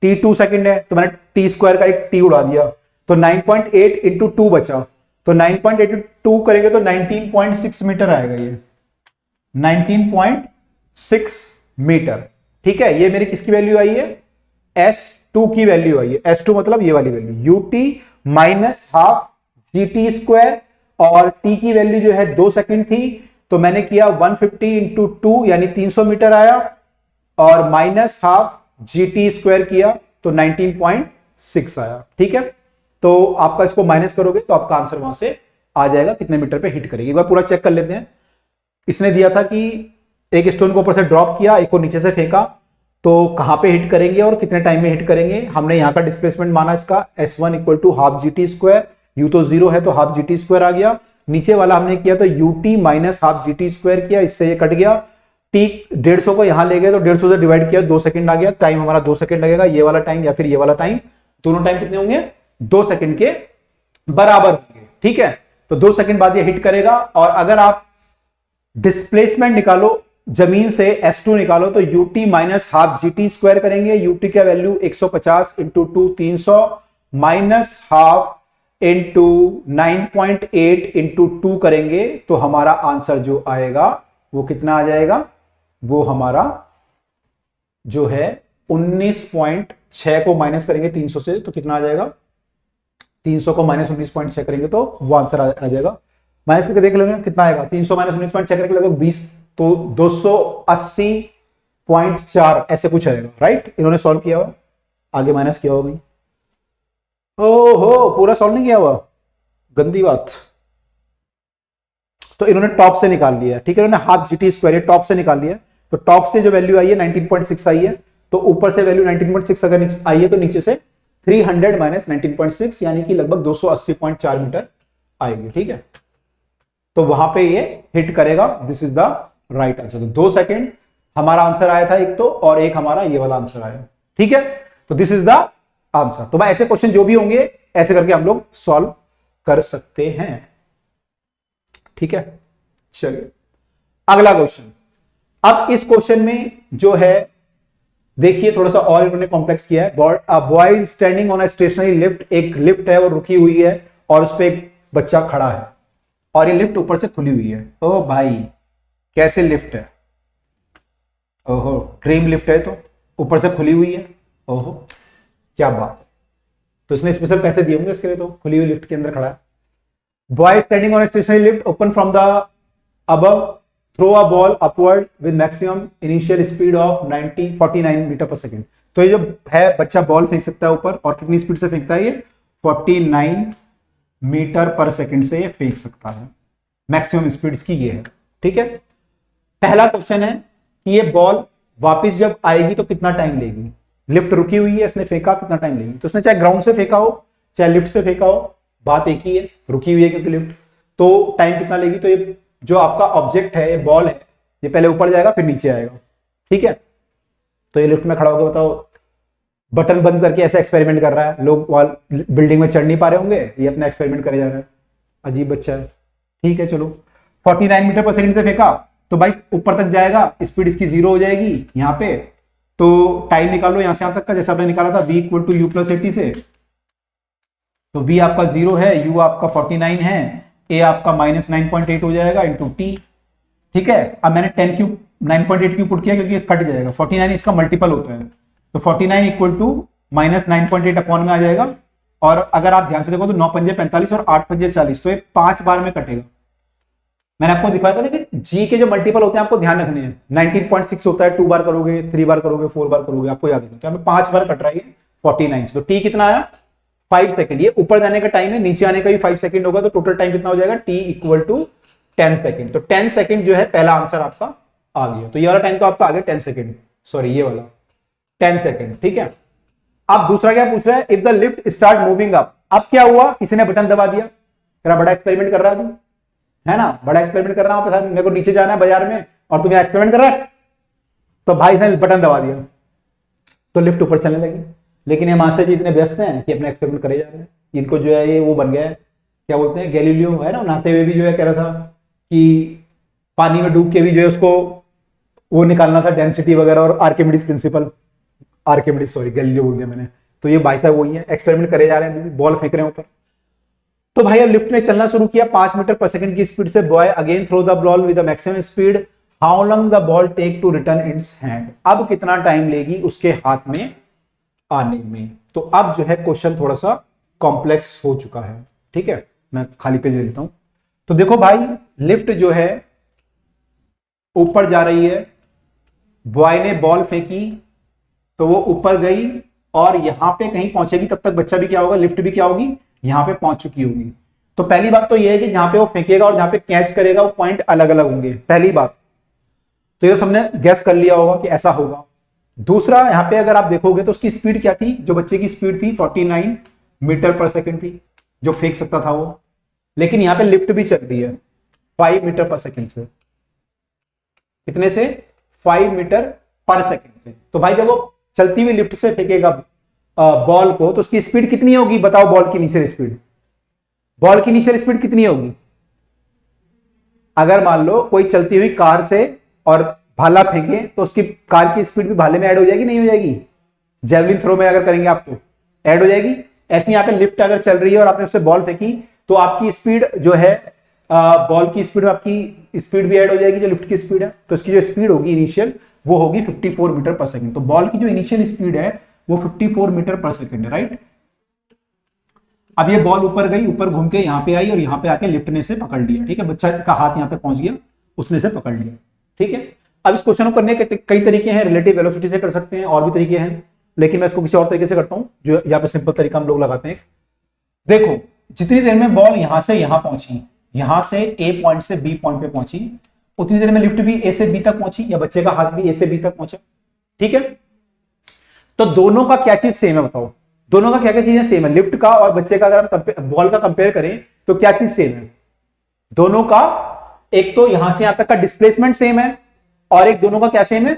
Speaker 1: टी 2 सेकंड है तो मैंने टी स्क्वायर का एक टी उड़ा दिया, तो 9.8 इंटू 2 बचा, तो 9.8 इंटू 2 करेंगे तो 19.6 मीटर आएगा ये, 19.6 मीटर, ठीक है। ये मेरी किसकी वैल्यू आई है, S2 की वैल्यू आई है, S2 मतलब ये वाली value, UT minus half g t square, और टी की वैल्यू जो है 2 सेकंड थी, तो मैंने किया 150 इंटू 2 यानी 300 मीटर आया, और minus half g t square किया तो 19.6 आया, ठीक है। तो आपका इसको माइनस करोगे तो आपका आंसर वहां से आ जाएगा कितने मीटर पे हिट करेगी। एक बार पूरा चेक कर लेते हैं। इसने दिया था कि एक स्टोन को ऊपर से ड्रॉप किया, एक को नीचे से फेंका, तो कहां पे हिट करेंगे और कितने टाइम में हिट करेंगे। हमने यहां का डिस्प्लेसमेंट माना इसका S1 equal to half g t square, u तो 0 है तो हाफ जी टी स्क्वायर आ गया, नीचे वाला हमने किया तो UT minus half g t square किया, इससे ये कट गया, टी 150 को यहां ले गए तो 150 से डिवाइड किया, 2 सेकंड आ गया, टाइम हमारा 2 सेकंड लगेगा, ये वाला टाइम या फिर ये वाला टाइम, दोनों टाइम कितने होंगे 2 सेकंड के बराबर होंगे, ठीक है। तो 2 सेकंड बाद ये हिट करेगा, और अगर आप डिस्प्लेसमेंट निकालो जमीन से S2 निकालो तो UT minus half g t square करेंगे, UT का value 150 into 2 300 minus half into 9.8 into 2 करेंगे, तो हमारा आंसर जो आएगा वो कितना आ जाएगा, वो हमारा जो है 19.6 को माइनस करेंगे 300 से तो कितना आ जाएगा, 300 को माइनस 19.6 करेंगे तो वो आंसर आ जाएगा। माइनस करके देख लेंगे कितना आएगा, 300 माइनस 19.6 करेंगे लगभग 20, तो 280.4 ऐसे कुछ आएगा, राइट। इन्होंने सॉल्व किया हुआ, आगे माइनस किया होगी, ओहो पूरा सॉल्व नहीं किया हुआ, गंदी बात। तो इन्होंने टॉप से निकाल लिया, ठीक है, इन्होंने half g t square top से निकाल लिया, तो टॉप से जो वैल्यू आई है 19.6 आई है, तो ऊपर से वैल्यू 19.6 अगर आई है तो नीचे से 300 माइनस 19.6 यानी कि लगभग 280.4 मीटर आएगी, ठीक है। तो वहां पे ये हिट करेगा, this is the right answer. तो 2 सेकंड हमारा आंसर आया था एक तो, और एक हमारा ये वाला आंसर आया, ठीक है। तो दिस इज द आंसर। तो भाई ऐसे क्वेश्चन जो भी होंगे ऐसे करके हम लोग सॉल्व कर सकते हैं, ठीक है। चलिए अगला क्वेश्चन। अब इस क्वेश्चन में जो है देखिए थोड़ा सा और इन्होंने कॉम्प्लेक्स किया है। Boy is standing on a stationary lift, एक लिफ्ट है वो रुकी हुई है और उस पर एक बच्चा खड़ा है और ये लिफ्ट ऊपर से खुली हुई है। ओ भाई कैसे लिफ्ट है, ओहो ड्रीम लिफ्ट है तो ऊपर से खुली हुई है, ओहो क्या बात। तो इसने स्पेशल पैसे दिए होंगे इसके लिए, तो खुली हुई लिफ्ट के अंदर खड़ा है। Boy standing on stationary lift open from the above, throw a ball upward with maximum initial speed of 49 metre per second. तो ये जो है बच्चा बॉल फेंक सकता है ऊपर, और कितनी स्पीड से फेंकता है ये 49 मीटर पर सेकेंड से ये फेंक सकता है, मैक्सिमम स्पीड की ये है, ठीक है। पहला क्वेश्चन है कि ये बॉल वापस जब आएगी तो कितना टाइम लेगी। लिफ्ट रुकी हुई है, इसने फेंका, कितना टाइम लेगी। तो इसने चाहे ग्राउंड से फेंका हो चाहे लिफ्ट से फेंका हो, बात एक ही है, रुकी हुई है क्योंकि लिफ्ट, तो टाइम कितना लेगी। तो ये जो आपका ऑब्जेक्ट है, ये बॉल है, ये पहले ऊपर जाएगा फिर नीचे आएगा, ठीक है। तो ये लिफ्ट में खड़ा होकर बताओ, बटन बंद करके ऐसा एक्सपेरिमेंट कर रहा है, लोग बिल्डिंग में चढ़ नहीं पा रहे होंगे, ये अपना एक्सपेरिमेंट करे जा रहा है, अजीब बच्चा है, ठीक है। चलो 49 मीटर पर सेकंड से फेंका तो भाई ऊपर तक जाएगा, स्पीड इसकी 0 हो जाएगी यहाँ पे। तो टाइम निकालो यहां से यहां तक का, जैसे आपने निकाला था v equal to u plus 80 से, तो v आपका 0 है, u आपका 49 है, a आपका माइनस 9.8 हो जाएगा इंटू t, ठीक है। अब मैंने 10 क्यूब 9.8 क्यूब पुट किया क्योंकि कट जाएगा, 49 इसका मल्टीपल होता है, तो 49 इक्वल टू माइनस 9.8 अपॉन में आ जाएगा। और अगर आप ध्यान से देखो तो 9 पंजे 45 और 8 पंजे 40, तो ये 5 बार में कटेगा। मैंने आपको दिखाया था ना कि जी के जो मल्टीपल होते हैं आपको ध्यान रखने हैं, 19.6 होता है, 2 बार करोगे, 3 बार करोगे, 4 बार करोगे, आपको याद है। तो हमें 5 बार कट रहा है 49, तो टी कितना आया 5 सेकंड। ये ऊपर जाने का टाइम है, नीचे आने का भी 5 सेकंड होगा, तो टोटल टाइम कितना हो जाएगा टी इक्वल टू 10 सेकंड। तो 10 सेकंड जो है पहला आंसर आपका आ गया। तो ये वाला टाइम तो आपका आ गया 10 सेकंड, सॉरी ये वाला 10 सेकंड, ठीक है। अब दूसरा क्या पूछ रहा है, if the lift start moving up. अब क्या हुआ, किसी ने बटन दबा दिया, तेरा बड़ा एक्सपेरिमेंट कर रहा है, है ना, बड़ा एक्सपेरिमेंट कर रहा हूं, मेरे को नीचे जाना है बाजार में और तुम्हें एक्सपेरिमेंट कर रहा है, तो भाई ने बटन दबा दिया तो लिफ्ट ऊपर चलने लगी। लेकिन ये मास्टर जी इतने व्यस्त हैं कि अपना एक्सपेरिमेंट करे जा रहे हैं, इनको जो है ये वो बन गया है, क्या बोलते हैं, गैलीलियो है ना, नहाते हुए भी जो है कह रहा था कि पानी में डूब के भी जो है उसको वो निकालना था डेंसिटी वगैरह, और Archimedes principal, Archimedes sorry Galileo बोल दिया मैंने। तो ये भाई साहब वही है, एक्सपेरिमेंट करे जा रहे हैं, बॉल फेंक रहे हैं ऊपर। तो भाई अब लिफ्ट ने चलना शुरू किया 5 मीटर पर सेकंड की स्पीड से, boy again throw the ball with the maximum speed, how long the ball take to return its hand. अब कितना टाइम लेगी उसके हाथ में आने में। तो अब जो है क्वेश्चन थोड़ा सा कॉम्प्लेक्स हो चुका है, ठीक है। मैं खाली पेज ले लेता हूं। तो देखो भाई लिफ्ट जो है ऊपर जा रही है, बॉय ने बॉल फेंकी तो वो ऊपर गई और यहां पे कहीं पहुंचेगी, तब तक बच्चा भी क्या होगा, लिफ्ट भी क्या होगी, यहां पे पहुंच चुकी होगी। तो पहली बात तो यह है कि जहां पे वो फेंकेगा और जहां पे कैच करेगा वो पॉइंट अलग अलग होंगे, पहली बात तो ये सबने गैस कर लिया होगा कि ऐसा होगा। दूसरा, यहां पे अगर आप देखोगे तो उसकी स्पीड क्या थी, जो बच्चे की स्पीड थी 49 मीटर पर सेकंड थी, जो फेंक सकता था वो। लेकिन यहां पे लिफ्ट भी चल रही है 5 मीटर पर सेकंड से, कितने से, 5 मीटर पर सेकंड से। तो भाई जब वो चलती हुई लिफ्ट से फेंकेगा बॉल को तो उसकी स्पीड कितनी होगी, बताओ, बॉल की इनिशियल स्पीड, बॉल की इनिशियल स्पीड कितनी होगी। अगर मान लो कोई चलती हुई कार से और भाला फेंके तो उसकी कार की स्पीड भी भाले में ऐड हो जाएगी, नहीं हो जाएगी, जेवलिन थ्रो में अगर करेंगे आप तो ऐड हो जाएगी। ऐसे यहां पे लिफ्ट अगर चल रही है और आपने उससे बॉल फेंकी तो आपकी स्पीड जो है बॉल की स्पीड, आपकी स्पीड भी ऐड हो जाएगी जो लिफ्ट की स्पीड है। तो इसकी जो स्पीड होगी इनिशियल वो होगी 54 मीटर पर सेकंड। तो बॉल की जो इनिशियल स्पीड है वो 54 मीटर पर सेकंड है, राइट। अब ये बॉल ऊपर गई, ऊपर घूम के यहां पे आई और यहां पे आके लिफ्ट ने से पकड़ लिया, ठीक है, बच्चा का हाथ यहां तक पहुंच गया, उसने से पकड़ लिया, ठीक है। अब इस क्वेश्चन को करने के कई तरीके हैं, रिलेटिव वेलोसिटी से कर सकते हैं, और भी तरीके हैं, लेकिन मैं इसको किसी और तरीके से करता हूं, जो यहाँ पे सिंपल तरीका हम लोग लगाते हैं। देखो जितनी देर में बॉल यहां से यहां पहुंची, यहां से ए पॉइंट से बी पॉइंट पे पहुंची, उतनी देर में लिफ्ट भी ए से बी तक पहुंची, या बच्चे का हाथ भी ए से बी तक पहुंचा, ठीक है। तो दोनों का क्या चीज सेम है, बताओ, दोनों का क्या क्या चीजें सेम है, लिफ्ट का और बच्चे का अगर हम बॉल का कंपेयर करें तो क्या चीज सेम है दोनों का। एक तो यहां से यहां तक का डिस्प्लेसमेंट सेम है, और एक दोनों का क्या सेम है,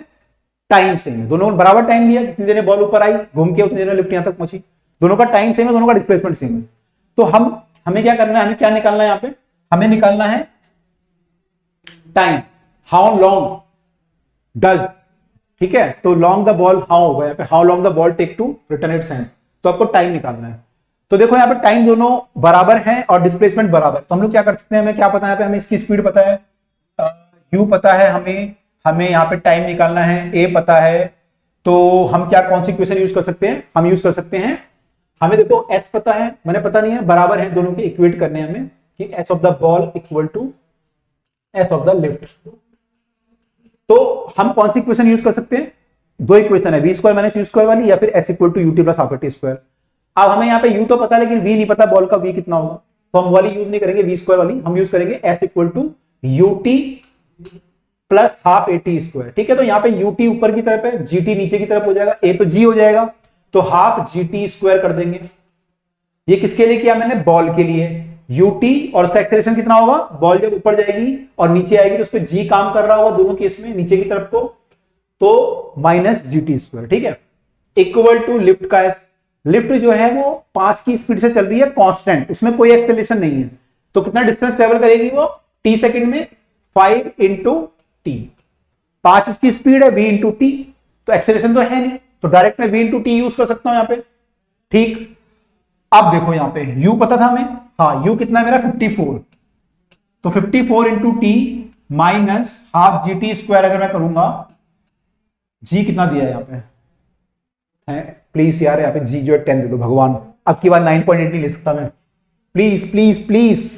Speaker 1: टाइम सेम है। दोनों बराबर टाइम लिया, जितनी देर में बॉल ऊपर आई घूम के उतनी देर में लिफ्ट यहां तक पहुंची, दोनों का टाइम सेम है, दोनों का डिस्प्लेसमेंट सेम है। तो हमें क्या करना है, हमें क्या निकालना है, यहां पे हमें निकालना है टाइम, हाउ लॉन्ग डज, ठीक है। तो लॉन्ग द बॉल हाउ होगा यहाँ पे, how long the ball take to return its hand, तो आपको टाइम निकालना है। तो देखो यहाँ पे टाइम दोनों बराबर है और डिस्प्लेसमेंट बराबर, तो हम लोग क्या कर सकते हैं, हमें क्या पता है, यहाँ पे हमें इसकी स्पीड पता है, यू पता है, हमें यहाँ पे टाइम निकालना है, ए पता है। तो हम क्या, कौन सी इक्वेशन यूज कर सकते हैं, हम यूज कर सकते हैं, हमें देखो एस पता है, मैंने पता नहीं है, बराबर है दोनों के, इक्वेट करने हैं हमें कि s of the ball equal to s of the lift. तो हम कौन सी इक्वेशन यूज कर सकते हैं, दो इक्वेशन है, v square minus u square वाली, या फिर s equal to UT plus half t square. अब हमें यहाँ पे यू तो पता है लेकिन वी नहीं पता, बॉल का वी कितना होगा, तो हम वाली यूज नहीं करेंगे, वी स्क्वायर वाली, हम यूज करेंगे s equal to UT plus half a t square, ठीक है। तो यहाँ पे यूटी ऊपर की तरफ है, जीटी नीचे की तरफ हो जाएगा, ए तो जी हो जाएगा, तो हाफ जीटी स्क्वायर कर देंगे। ये किसके लिए किया मैंने, बॉल के लिए, ut और उसका एक्सेलरेशन कितना होगा, बॉल जब ऊपर जाएगी और नीचे आएगी तो उस पर g काम कर रहा होगा दोनों केस में नीचे की तरफ को, तो माइनस GT², ठीक है, इक्वल टू लिफ्ट का s। लिफ्ट जो है वो 5 की स्पीड से चल रही है कांस्टेंट, उसमें कोई एक्सेलरेशन नहीं है, तो कितना डिस्टेंस ट्रेवल करेगी वो t सेकंड में, 5 इंटू टी। 5 उसकी स्पीड है, v इंटू टी, तो एक्सेलरेशन तो है नहीं, तो डायरेक्ट में v इंटू टी यूज कर सकता हूं यहां पे, ठीक। अब देखो यहां पे u पता था हमें, हाँ u कितना है मेरा 54, तो 54 into T minus half GT² अगर मैं करूंगा, g कितना दिया है यहां पे है, प्लीज यार यहाँ पे g जो है 10 दे दो भगवान, अब की बार 9.8 नहीं ले सकता मैं, प्लीज प्लीज प्लीज,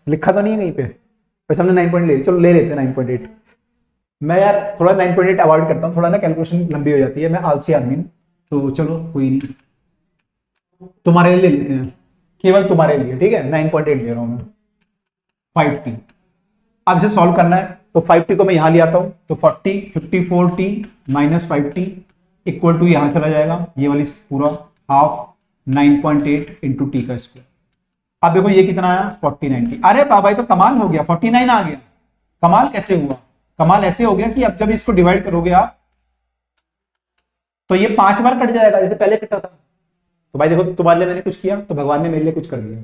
Speaker 1: लिखा तो नहीं है कहीं पे, वैसे हमने 9.8 ले, चलो ले लेते हैं 9.8। मैं यार थोड़ा 9.8 अवॉइड करता हूँ, थोड़ा ना कैलकुलेशन लंबी हो जाती है, मैं आलसी आदमी हूँ, तो चलो कोई नहीं, तुम्हारे लिए ले लेते हैं, केवल तुम्हारे लिए, ठीक है, 9.8 ले रहा हूं मैं, 5t। अब इसे सॉल्व करना है, तो 5t को मैं यहां ले आता हूं, तो 54t minus 5t equal to यहां चला जाएगा, ये वाली पूरा हाफ 9.8 इंटू टी का स्क्वायर। अब देखो ये कितना आया 49t, अरे बाबा ये तो कमाल हो गया, 49 आ गया। कमाल कैसे हुआ, कमाल ऐसे हो गया कि अब जब इसको डिवाइड करोगे आप तो ये 5 बार कट जाएगा जैसे पहले कटा था। तो भाई देखो तुम्हारे लिए मैंने कुछ किया तो भगवान ने मेरे लिए कुछ कर दिया।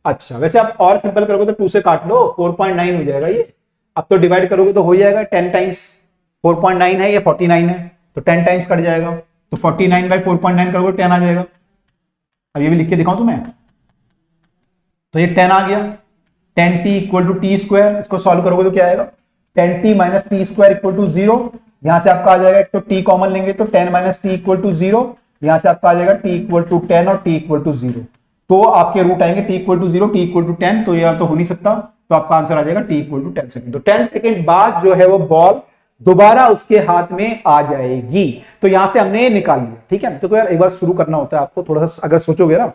Speaker 1: अच्छा वैसे आप और सिंपल करोगे तो 2 से काट लो, 4.9 हो जाएगा ये। अब तो डिवाइड करोगे तो हो जाएगा 10 टाइम्स, 4.9 है ये 49 है तो 10 टाइम्स कट जाएगा, तो 49 बाई 4.9 करोगे 10 आ जाएगा। अब ये भी लिख के दिखाऊं तुम्हें, तो ये 10 आ गया, 10t equal to t square, इसको सॉल्व करोगे तो क्या आएगा 10t minus t square equal to 0। यहां से आपका आ जाएगा, एक तो t कॉमन लेंगे तो 10 माइनस टी इक्वल टू 0, यहां से आपका आ जाएगा t इक्वल टू 10 और t इक्वल टू 0, तो आपके रूट आएंगे t equal to 0 t equal to 10, तो यार तो हो नहीं सकता, तो आपका आंसर आ जाएगा t इक्वल टू 10 सेकंड। तो 10 सेकंड बाद जो है वो बॉल दोबारा उसके हाथ में आ जाएगी, तो यहां से हमने निकाल लिया, ठीक है। तो यार एक बार शुरू करना होता है आपको, थोड़ा सा अगर सोचोगे ना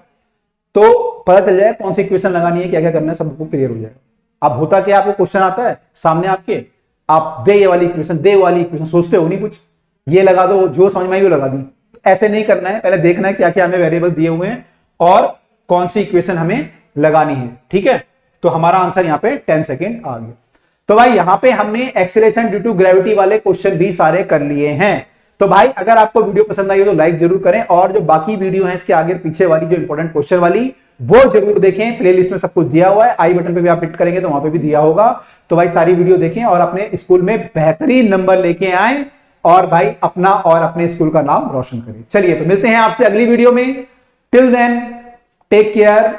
Speaker 1: तो पता चल जाएगा कौन सी इक्वेशन लगानी है, क्या क्या करना है, सबको क्लियर हो जाएगा। अब होता क्या, आपको क्वेश्चन आता है सामने आपके, आप दे ये वाली इक्वेशन, दे वाली इक्वेशन, सोचते हो नहीं कुछ, ये लगा दो, जो समझ में आई वो लगा दी। ऐसे नहीं करना है, पहले देखना है क्या क्या हमें वेरिएबल दिए हुए हैं और कौन सी इक्वेशन हमें लगानी है, ठीक है। तो हमारा आंसर यहाँ पे 10 सेकेंड आ गया। तो भाई यहां पे हमने एक्सीलरेशन ड्यू टू ग्रेविटी वाले क्वेश्चन भी सारे कर लिए हैं। तो भाई अगर आपको वीडियो पसंद आई हो तो लाइक जरूर करें, और जो बाकी वीडियो है इसके आगे पीछे वाली जो इंपॉर्टेंट क्वेश्चन वाली वो जरूर देखें, प्लेलिस्ट में सब कुछ दिया हुआ है, आई बटन पे भी आप हिट करेंगे तो वहां पे भी दिया होगा। तो भाई सारी वीडियो देखें और अपने स्कूल में बेहतरीन नंबर लेके आए और भाई अपना और अपने स्कूल का नाम रोशन करें। चलिए तो मिलते हैं आपसे अगली वीडियो में, टिल देन टेक केयर।